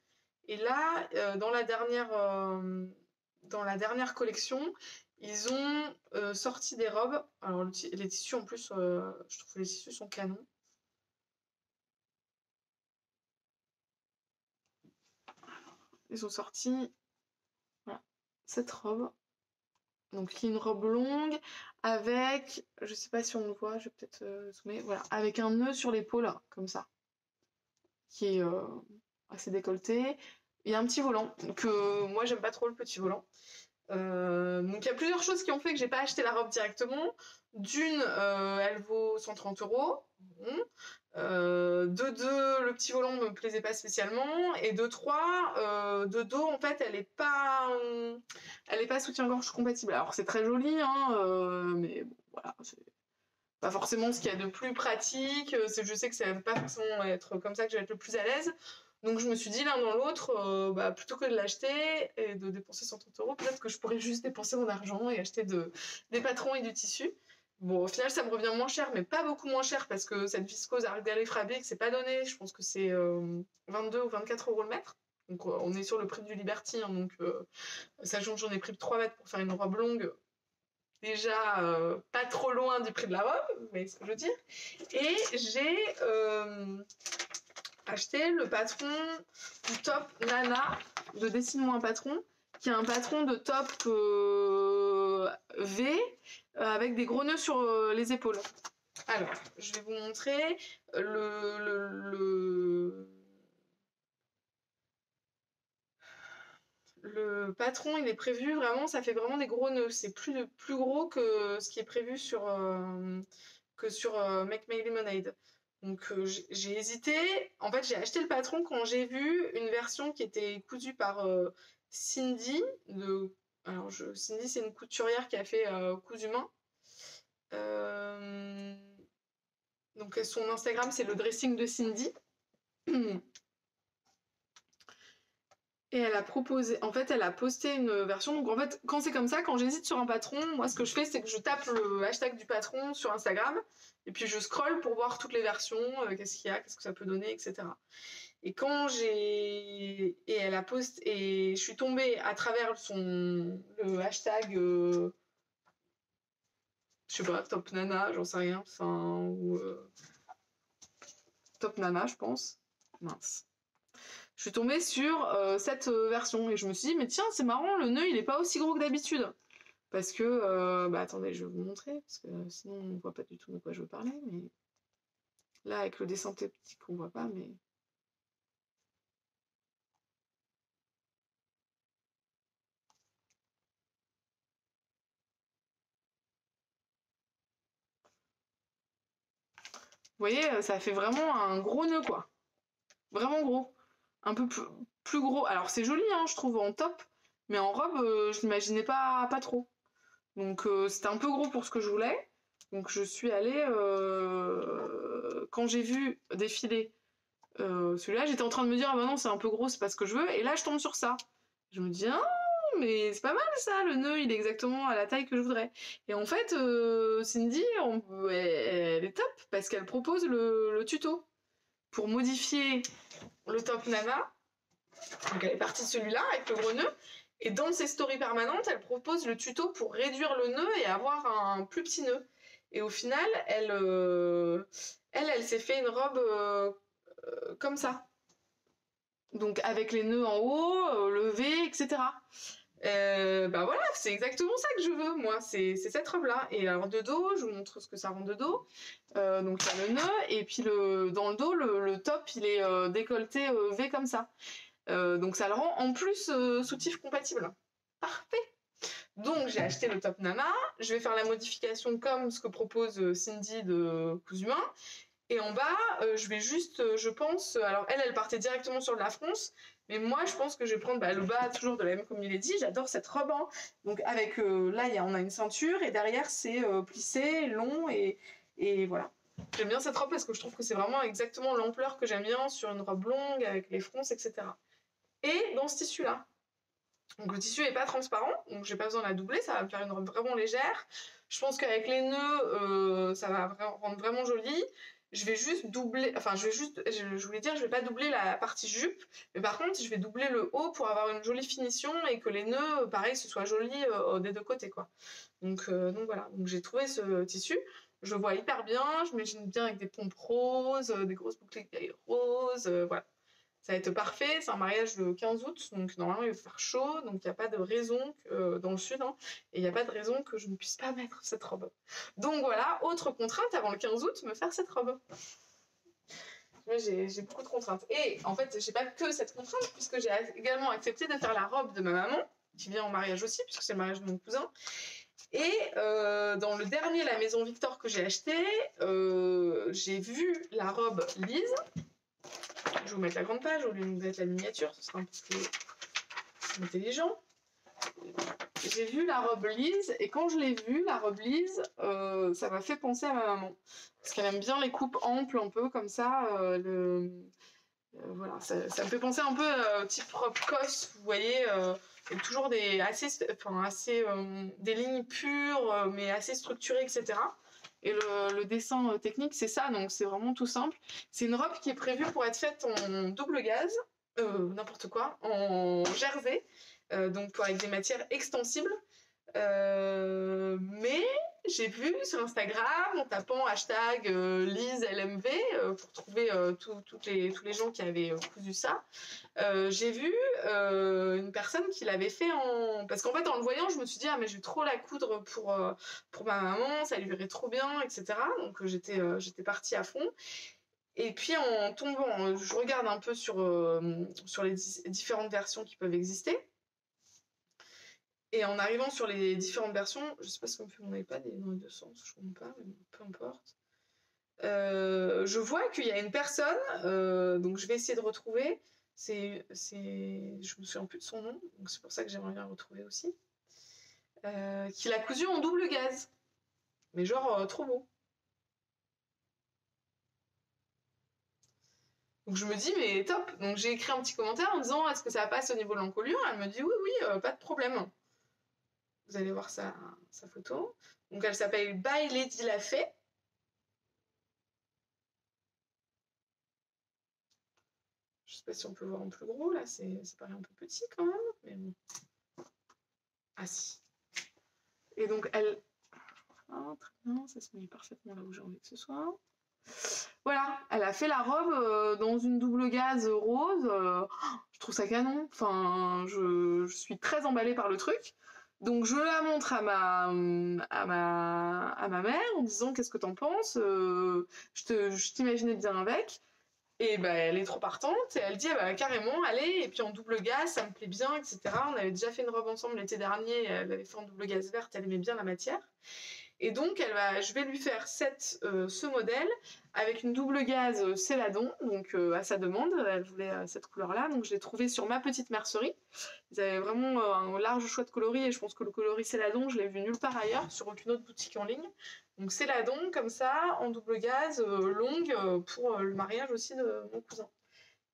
Et là, dans la dernière collection, ils ont sorti des robes. Alors les tissus en plus, je trouve que les tissus sont canons. Ils ont sorti voilà, cette robe. Donc qui est une robe longue avec, je sais pas si on le voit, je vais peut-être zoomer, voilà, avec un nœud sur l'épaule, comme ça, qui est assez décolleté. Il y a un petit volant, donc moi j'aime pas trop le petit volant. Donc il y a plusieurs choses qui ont fait que j'ai pas acheté la robe directement. D'une, elle vaut 130 €. Bon. De deux, le petit volant me plaisait pas spécialement. Et de trois, de dos, en fait, elle est pas soutien-gorge compatible. Alors c'est très joli, hein, mais bon, voilà, c'est pas forcément ce qu'il y a de plus pratique. Je sais que ça va pas forcément être comme ça que je vais être le plus à l'aise. Donc je me suis dit l'un dans l'autre, plutôt que de l'acheter et de dépenser 130 €, peut-être que je pourrais juste dépenser mon argent et acheter des patrons et du tissu. Bon, au final, ça me revient moins cher, mais pas beaucoup moins cher, parce que cette viscose Art Gallery Fabrique, c'est pas donné. Je pense que c'est 22 ou 24 € le mètre. Donc on est sur le prix du Liberty, hein, donc sachant que j'en ai pris 3 mètres pour faire une robe longue, déjà pas trop loin du prix de la robe, vous voyez ce que je veux dire. Et j'ai acheté le patron du top Nana de Dessine-moi un patron, qui est un patron de top V avec des gros nœuds sur les épaules. Alors, je vais vous montrer le patron, il est prévu vraiment, ça fait vraiment des gros nœuds. C'est plus gros que ce qui est prévu sur Make My Lemonade. Donc j'ai hésité. En fait, j'ai acheté le patron quand j'ai vu une version qui était cousue par Cindy. Cindy, c'est une couturière qui a fait cousu main. Donc son Instagram, c'est le dressing de Cindy. Et elle a proposé, en fait, elle a posté une version. Donc, en fait, quand c'est comme ça, quand j'hésite sur un patron, moi, ce que je fais, c'est que je tape le hashtag du patron sur Instagram, et puis je scrolle pour voir toutes les versions, qu'est-ce qu'il y a, qu'est-ce que ça peut donner, etc. Et quand j'ai. Et elle a posté. Et je suis tombée à travers le hashtag. Je sais pas, Top Nana, j'en sais rien. Enfin, ou. Top Nana, je pense. Mince. Je suis tombée sur cette version et je me suis dit mais tiens c'est marrant, le nœud il est pas aussi gros que d'habitude parce que bah attendez je vais vous montrer parce que sinon on voit pas du tout de quoi je veux parler, mais là avec le dessin petit on voit pas, mais vous voyez ça fait vraiment un gros nœud quoi, vraiment gros, un peu plus gros. Alors c'est joli hein, je trouve en top, mais en robe je l'imaginais pas trop. Donc c'était un peu gros pour ce que je voulais. Donc je suis allée, quand j'ai vu défiler celui-là, j'étais en train de me dire, ah bah non, c'est un peu gros, c'est pas ce que je veux. Et là, je tombe sur ça. Je me dis, ah, mais c'est pas mal ça, le nœud, il est exactement à la taille que je voudrais. Et en fait, Cindy, elle est top parce qu'elle propose le tuto pour modifier le top Nana. Donc elle est partie de celui-là avec le gros nœud. Et dans ses stories permanentes, elle propose le tuto pour réduire le nœud et avoir un plus petit nœud. Et au final, elle s'est fait une robe comme ça. Donc avec les nœuds en haut, levés, etc. Bah voilà, c'est exactement ça que je veux, moi, c'est cette robe-là. Et alors de dos, je vous montre ce que ça rend de dos. Donc il y a le nœud, et puis dans le dos, le top, il est décolleté V comme ça. Donc ça le rend en plus soutif compatible. Parfait. Donc j'ai acheté le top Nana, je vais faire la modification comme ce que propose Cindy de Cousumain. Et en bas, je vais juste, je pense, alors elle partait directement sur de la fronce, mais moi je pense que je vais prendre le bas toujours de la même comme il est dit. J'adore cette robe, hein. Donc avec, là on a une ceinture et derrière c'est plissé, long et voilà. J'aime bien cette robe parce que je trouve que c'est vraiment exactement l'ampleur que j'aime bien sur une robe longue avec les fronces, etc. Et dans ce tissu-là. Donc le tissu est pas transparent, donc j'ai pas besoin de la doubler, ça va me faire une robe vraiment légère. Je pense qu'avec les nœuds, ça va rendre vraiment joli. Je vais juste doubler, enfin je voulais dire, je vais pas doubler la partie jupe, mais par contre je vais doubler le haut pour avoir une jolie finition et que les nœuds, pareil, ce soit joli des deux côtés quoi. Donc voilà, donc j'ai trouvé ce tissu, je le vois hyper bien, je m'imagine bien avec des pompes roses, des grosses boucles roses, voilà. Ça va être parfait, c'est un mariage le 15 août, donc normalement il va faire chaud, donc il n'y a pas de raison que, dans le sud, hein, et il n'y a pas de raison que je ne puisse pas mettre cette robe. Donc voilà, autre contrainte avant le 15 août, me faire cette robe. J'ai beaucoup de contraintes. Et en fait, j'ai pas que cette contrainte, puisque j'ai également accepté de faire la robe de ma maman, qui vient en mariage aussi, puisque c'est le mariage de mon cousin. Et dans le dernier La Maison Victor que j'ai acheté, j'ai vu la robe Lise. Je vais vous mettre la grande page au lieu de mettre la miniature, ce sera un peu plus intelligent. J'ai vu la robe Lise, et quand je l'ai vue, la robe Lise, ça m'a fait penser à ma maman. Parce qu'elle aime bien les coupes amples, un peu comme ça. Voilà, ça me fait penser un peu type robe cosse, vous voyez, toujours des lignes pures, mais assez structurées, etc. Et le dessin technique, c'est ça, donc c'est vraiment tout simple. C'est une robe qui est prévue pour être faite en double gaze, n'importe quoi, en jersey, donc avec des matières extensibles. Mais j'ai vu sur Instagram, en tapant hashtag LiseLMV pour trouver tous les gens qui avaient cousu ça, j'ai vu une personne qui l'avait fait en... Parce qu'en fait, en le voyant, je me suis dit, ah mais je vais trop la coudre pour ma maman, ça lui irait trop bien, etc. Donc j'étais partie à fond. Et puis en tombant, je regarde un peu sur les différentes versions qui peuvent exister. Et en arrivant sur les différentes versions, je sais pas ce qu'on fait mon iPad, il est dans les deux sens, je comprends pas, mais peu importe. je vois qu'il y a une personne, donc je vais essayer de retrouver, je me souviens plus de son nom, donc c'est pour ça que j'aimerais bien le retrouver aussi, qui l'a cousu en double gaze, mais genre trop beau. Donc je me dis, mais top. Donc j'ai écrit un petit commentaire en disant, est-ce que ça passe au niveau de l'encolure? Elle me dit, oui, oui, pas de problème. Vous allez voir sa photo. Donc elle s'appelle By Lady Lafay. Je sais pas si on peut voir en plus gros, là, c'est paraît un peu petit quand même, mais bon. Ah si. Et donc elle... Ah, très bien, ça se met parfaitement là où j'ai envie que ce soit. Voilà, elle a fait la robe dans une double gaze rose. Je trouve ça canon. Enfin, je suis très emballée par le truc. Donc je la montre à ma mère en disant qu'est-ce que t'en penses, je t'imaginais bien avec. Et bah, elle est trop partante et elle dit ah bah, carrément allez, et puis en double gaze ça me plaît bien, etc. On avait déjà fait une robe ensemble l'été dernier, elle avait fait en double gaze verte, elle aimait bien la matière. Et donc je vais lui faire ce modèle avec une double gaze céladon, donc à sa demande, elle voulait cette couleur-là, donc je l'ai trouvé sur ma petite mercerie. Ils avaient vraiment un large choix de coloris et je pense que le coloris céladon, je l'ai vu nulle part ailleurs, sur aucune autre boutique en ligne. Donc céladon comme ça, en double gaze, longue, pour le mariage aussi de mon cousin.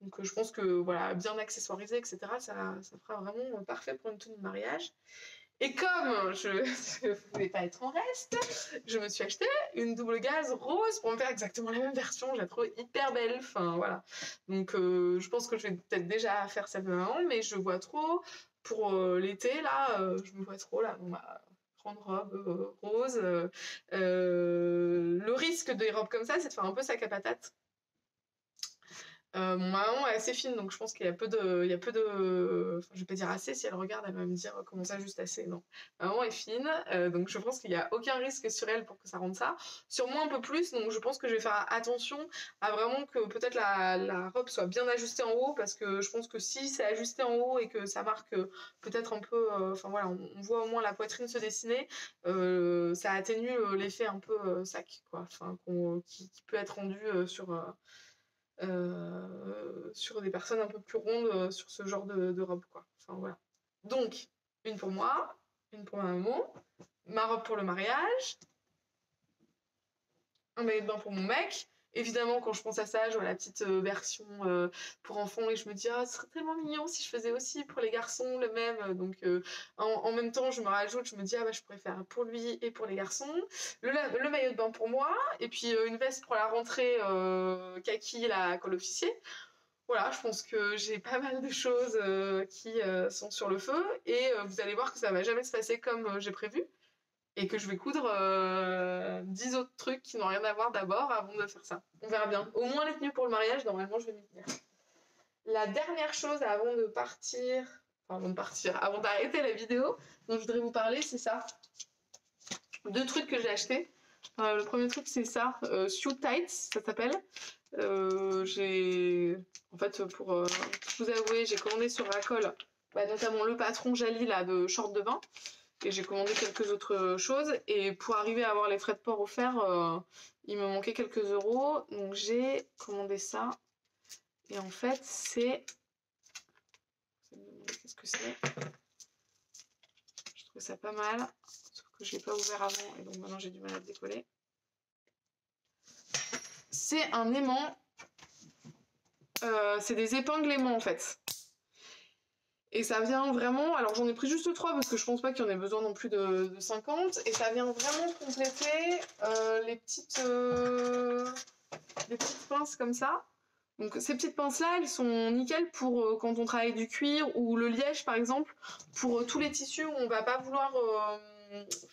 Donc je pense que voilà, bien accessoirisé, etc., ça fera vraiment parfait pour une tenue de mariage. Et comme je ne voulais pas être en reste, je me suis acheté une double gaze rose pour me faire exactement la même version. Je la trouve hyper belle. Enfin, voilà. Donc, je pense que je vais peut-être déjà faire celle de maman, mais je vois trop pour l'été, là, je me vois trop, là, dans ma grande robe rose. Le risque des robes comme ça, c'est de faire un peu sac à patate. Mon maman est assez fine, donc je pense qu'il y a peu de... Enfin, je vais pas dire assez, si elle regarde, elle va me dire comment ça juste assez. Non. Ma maman est fine, donc je pense qu'il n'y a aucun risque sur elle pour que ça rende ça. Sur moi un peu plus, donc je pense que je vais faire attention à vraiment que peut-être la robe soit bien ajustée en haut, parce que je pense que si c'est ajusté en haut et que ça marque peut-être un peu... Enfin voilà, on voit au moins la poitrine se dessiner, ça atténue l'effet un peu sac, quoi. Enfin, qui peut être rendu sur des personnes un peu plus rondes sur ce genre de robe, quoi. Enfin, voilà. Donc, une pour moi, une pour ma maman, ma robe pour le mariage, un maillot de bain pour mon mec. Évidemment, quand je pense à ça, je vois la petite version pour enfants et je me dis, ah, ce serait tellement mignon si je faisais aussi pour les garçons le même. Donc, en même temps, je me rajoute, je me dis, ah, bah, je pourrais faire pour lui et pour les garçons. Le maillot de bain pour moi, et puis une veste pour la rentrée kaki, la col officier. Voilà, je pense que j'ai pas mal de choses qui sont sur le feu et vous allez voir que ça va jamais se passer comme j'ai prévu et que je vais coudre 10 autres trucs qui n'ont rien à voir d'abord avant de faire ça. On verra bien. Au moins les tenues pour le mariage, normalement je vais m'y tenir. La dernière chose avant d'arrêter la vidéo dont je voudrais vous parler, c'est ça. 2 trucs que j'ai achetés. Le premier truc c'est ça, Suit Tights, ça s'appelle. En fait, pour vous avouer, j'ai commandé sur Racole, notamment le patron Jali là, de short de bain. Et j'ai commandé quelques autres choses. Et pour arriver à avoir les frais de port offerts, il me manquait quelques euros. Donc j'ai commandé ça. Et en fait, c'est... Qu'est-ce que c'est? Je trouve ça pas mal. Sauf que je l'ai pas ouvert avant. Et donc maintenant, j'ai du mal à le décoller. C'est un aimant. C'est des épingles aimants, en fait. Et ça vient vraiment, alors j'en ai pris juste 3 parce que je pense pas qu'il y en ait besoin non plus de 50. Et ça vient vraiment compléter les petites pinces comme ça. Donc ces petites pinces-là, elles sont nickel pour quand on travaille du cuir ou le liège par exemple, pour tous les tissus où on va pas vouloir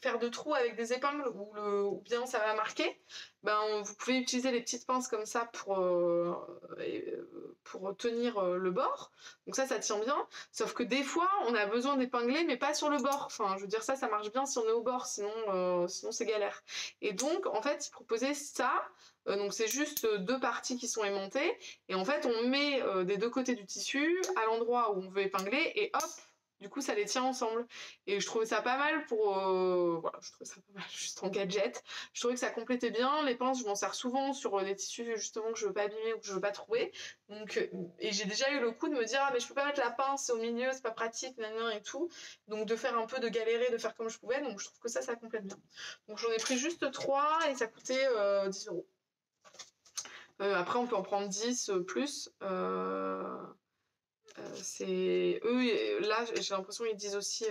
faire de trous avec des épingles ou bien ça va marquer. Vous pouvez utiliser les petites pinces comme ça pour tenir le bord. Donc ça tient bien. Sauf que des fois, on a besoin d'épingler, mais pas sur le bord. Enfin, je veux dire, ça marche bien si on est au bord, sinon c'est galère. Et donc, en fait, ils proposaient ça. Donc c'est juste 2 parties qui sont aimantées. Et en fait, on met des 2 côtés du tissu à l'endroit où on veut épingler et hop, Du coup, ça les tient ensemble. Et je trouvais ça pas mal pour... voilà, je trouvais ça pas mal juste en gadget. Je trouvais que ça complétait bien. Les pinces, je m'en sers souvent sur des tissus justement que je veux pas abîmer ou que je veux pas trouver. Donc, et j'ai déjà eu le coup de me dire, ah mais je peux pas mettre la pince au milieu, c'est pas pratique, et tout. Donc de faire un peu, de galérer, de faire comme je pouvais. Donc je trouve que ça complète bien. Donc j'en ai pris juste 3 et ça coûtait 10 euros. Après, on peut en prendre 10 plus. C'est eux, là, j'ai l'impression qu'ils disent aussi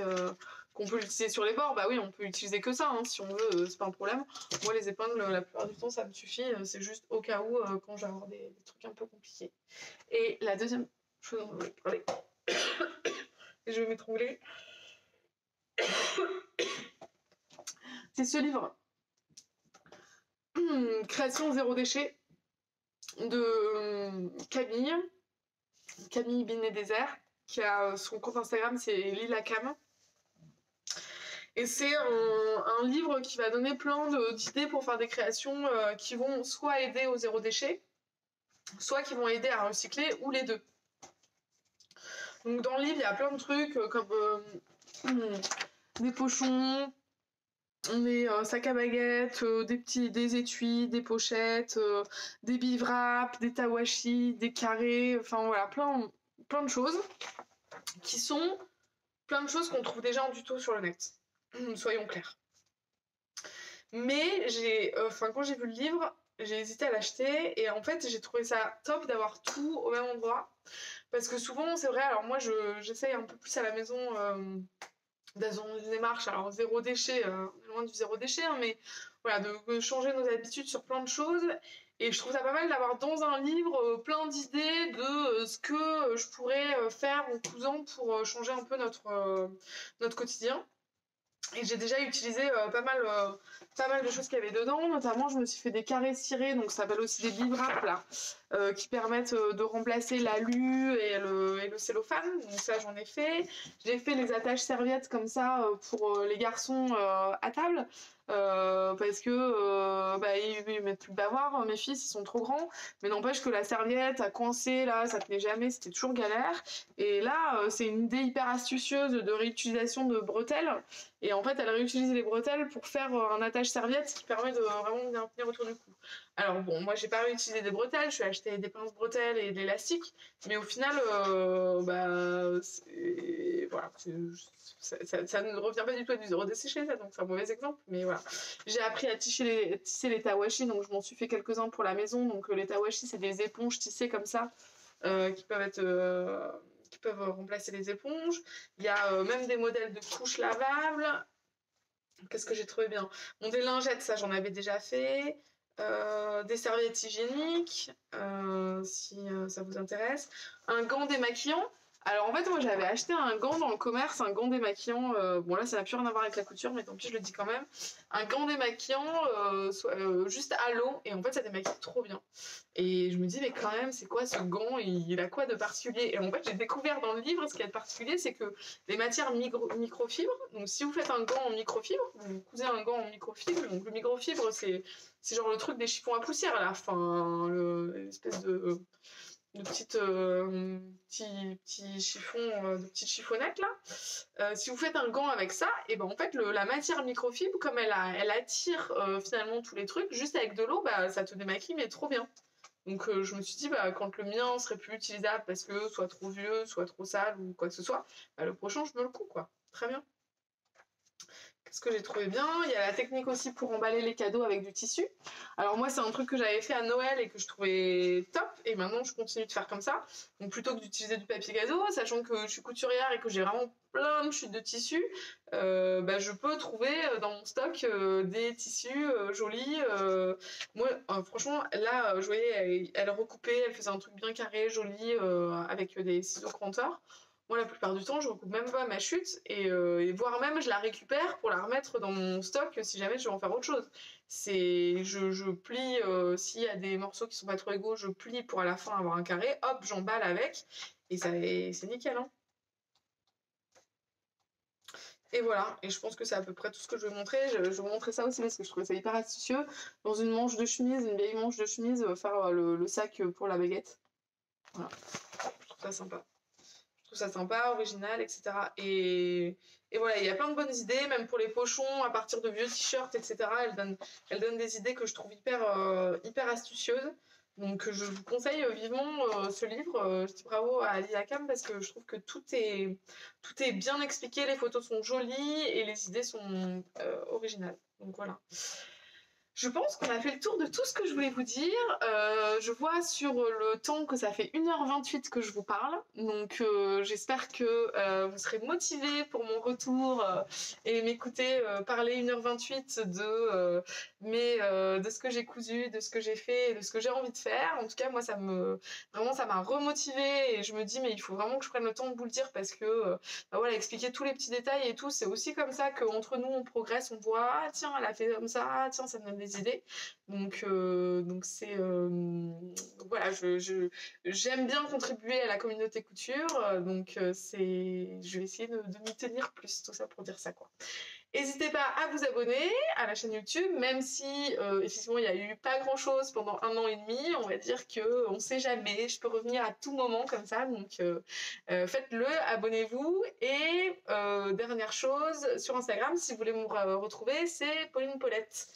qu'on peut l'utiliser sur les bords. Bah oui, on peut utiliser que ça, hein, si on veut, c'est pas un problème. Moi, les épingles, la plupart du temps, ça me suffit. C'est juste au cas où, quand j'ai avoir des trucs un peu compliqués. Et la deuxième chose dont je voulais parler, et je vais m'étrangler, c'est ce livre, Création zéro déchet, de Camille Binet Désert, qui a son compte Instagram, c'est Lila Cam. Et c'est un livre qui va donner plein d'idées pour faire des créations qui vont soit aider au zéro déchet, soit qui vont aider à recycler, ou les deux. Donc dans le livre, il y a plein de trucs comme des pochons, des sacs à baguettes, des étuis, des pochettes, des bivraps, des tawashi, des carrés, enfin voilà, plein de choses qui sont plein de choses qu'on trouve déjà en tuto sur le net. Soyons clairs. Mais quand j'ai vu le livre, j'ai hésité à l'acheter et en fait j'ai trouvé ça top d'avoir tout au même endroit parce que souvent c'est vrai, alors moi j'essaye un peu plus à la maison dans une démarche, alors zéro déchet, loin du zéro déchet, hein, mais voilà, de changer nos habitudes sur plein de choses. Et je trouve ça pas mal d'avoir dans un livre plein d'idées de ce que je pourrais faire en cousant pour changer un peu notre quotidien. Et j'ai déjà utilisé pas mal de choses qu'il y avait dedans, notamment je me suis fait des carrés cirés, donc ça s'appelle aussi des bivraps là, qui permettent de remplacer l'alu et le cellophane, donc ça j'en ai fait. J'ai fait les attaches serviettes comme ça pour les garçons à table, parce que ils mettent plus de bavoir, mes fils ils sont trop grands, mais n'empêche que la serviette a coincé là, ça tenait jamais, c'était toujours galère. Et là c'est une idée hyper astucieuse de réutilisation de bretelles. Et en fait, elle réutilise les bretelles pour faire un attache serviette qui permet de vraiment bien tenir autour du cou. Alors bon, moi j'ai pas réutilisé des bretelles, je suis acheté des pinces bretelles et de l'élastique, mais au final, voilà, ça ne revient pas du tout à du zéro desséché, ça, donc c'est un mauvais exemple, mais voilà. J'ai appris à tisser les tawashi, donc je m'en suis fait quelques-uns pour la maison. Donc les tawashi, c'est des éponges tissées comme ça, qui peuvent remplacer les éponges. Il y a même des modèles de couches lavables. Qu'est-ce que j'ai trouvé bien? Bon, des lingettes, ça j'en avais déjà fait. Des serviettes hygiéniques, si ça vous intéresse. Un gant démaquillant. Alors en fait, moi j'avais acheté un gant dans le commerce, un gant démaquillant. Bon là, ça n'a plus rien à voir avec la couture, mais tant pis, je le dis quand même. Un gant démaquillant juste à l'eau, et en fait, ça démaquille trop bien. Et je me dis, mais quand même, c'est quoi ce gant? Il a quoi de particulier? Et en fait, j'ai découvert dans le livre, ce qui est de particulier, c'est que les matières microfibres, donc si vous faites un gant en microfibre, vous cousez un gant en microfibre, donc le microfibre, c'est genre le truc des chiffons à poussière là, enfin l'espèce de petite petit chiffon, de petites chiffonnettes là. Si vous faites un gant avec ça, et ben en fait la matière microfibre, comme elle attire finalement tous les trucs, juste avec de l'eau, bah ça te démaquille mais trop bien. Donc je me suis dit, bah, quand le mien serait plus utilisable parce que soit trop vieux, soit trop sale ou quoi que ce soit, bah, le prochain je me le couds quoi. Très bien. Ce que j'ai trouvé bien, il y a la technique aussi pour emballer les cadeaux avec du tissu. Alors moi c'est un truc que j'avais fait à Noël et que je trouvais top, et maintenant je continue de faire comme ça. Donc plutôt que d'utiliser du papier cadeau, sachant que je suis couturière et que j'ai vraiment plein de chutes de tissus, je peux trouver dans mon stock des tissus jolis. Moi franchement là je voyais elle recoupait, elle faisait un truc bien carré, joli, avec des ciseaux cranteurs. Moi, la plupart du temps, je recoupe même pas ma chute et voire même je la récupère pour la remettre dans mon stock si jamais je veux en faire autre chose. Je plie, s'il y a des morceaux qui sont pas trop égaux, je plie pour à la fin avoir un carré, hop, j'emballe avec et c'est nickel, hein. Et voilà, et je pense que c'est à peu près tout ce que je vais montrer. Je vais vous montrer ça aussi parce que je trouvais ça hyper astucieux. Dans une manche de chemise, une vieille manche de chemise, faire le sac pour la baguette. Voilà, je trouve ça sympa. trouve ça sympa, original, etc. Et voilà, il y a plein de bonnes idées, même pour les pochons, à partir de vieux t-shirts, etc. Elle donne des idées que je trouve hyper astucieuses. Donc je vous conseille vivement ce livre. Je dis bravo à Ali Akam parce que je trouve que tout est bien expliqué, les photos sont jolies et les idées sont originales. Donc voilà. Je pense qu'on a fait le tour de tout ce que je voulais vous dire. Je vois sur le temps que ça fait 1h28 que je vous parle. Donc j'espère que vous serez motivés pour mon retour et m'écouter parler 1h28 de ce que j'ai cousu, de ce que j'ai fait et de ce que j'ai envie de faire. En tout cas, moi, ça m'a remotivée et je me dis, mais il faut vraiment que je prenne le temps de vous le dire parce que bah voilà, expliquer tous les petits détails et tout, c'est aussi comme ça qu'entre nous, on progresse, on voit, ah tiens, elle a fait comme ça, ah tiens, ça me donne des idées. Donc c'est voilà, j'aime bien contribuer à la communauté couture, je vais essayer de m'y tenir plus, tout ça pour dire ça quoi. N'hésitez pas à vous abonner à la chaîne YouTube, même si effectivement il n'y a eu pas grand chose pendant 1 an et demi, on va dire que on sait jamais, je peux revenir à tout moment comme ça, donc faites-le, abonnez-vous et dernière chose, sur Instagram, si vous voulez me retrouver, c'est Pauline Paulette.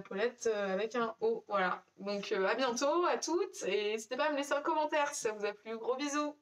Paulette avec un O, voilà. Donc à bientôt à toutes et n'hésitez pas à me laisser un commentaire si ça vous a plu. Gros bisous.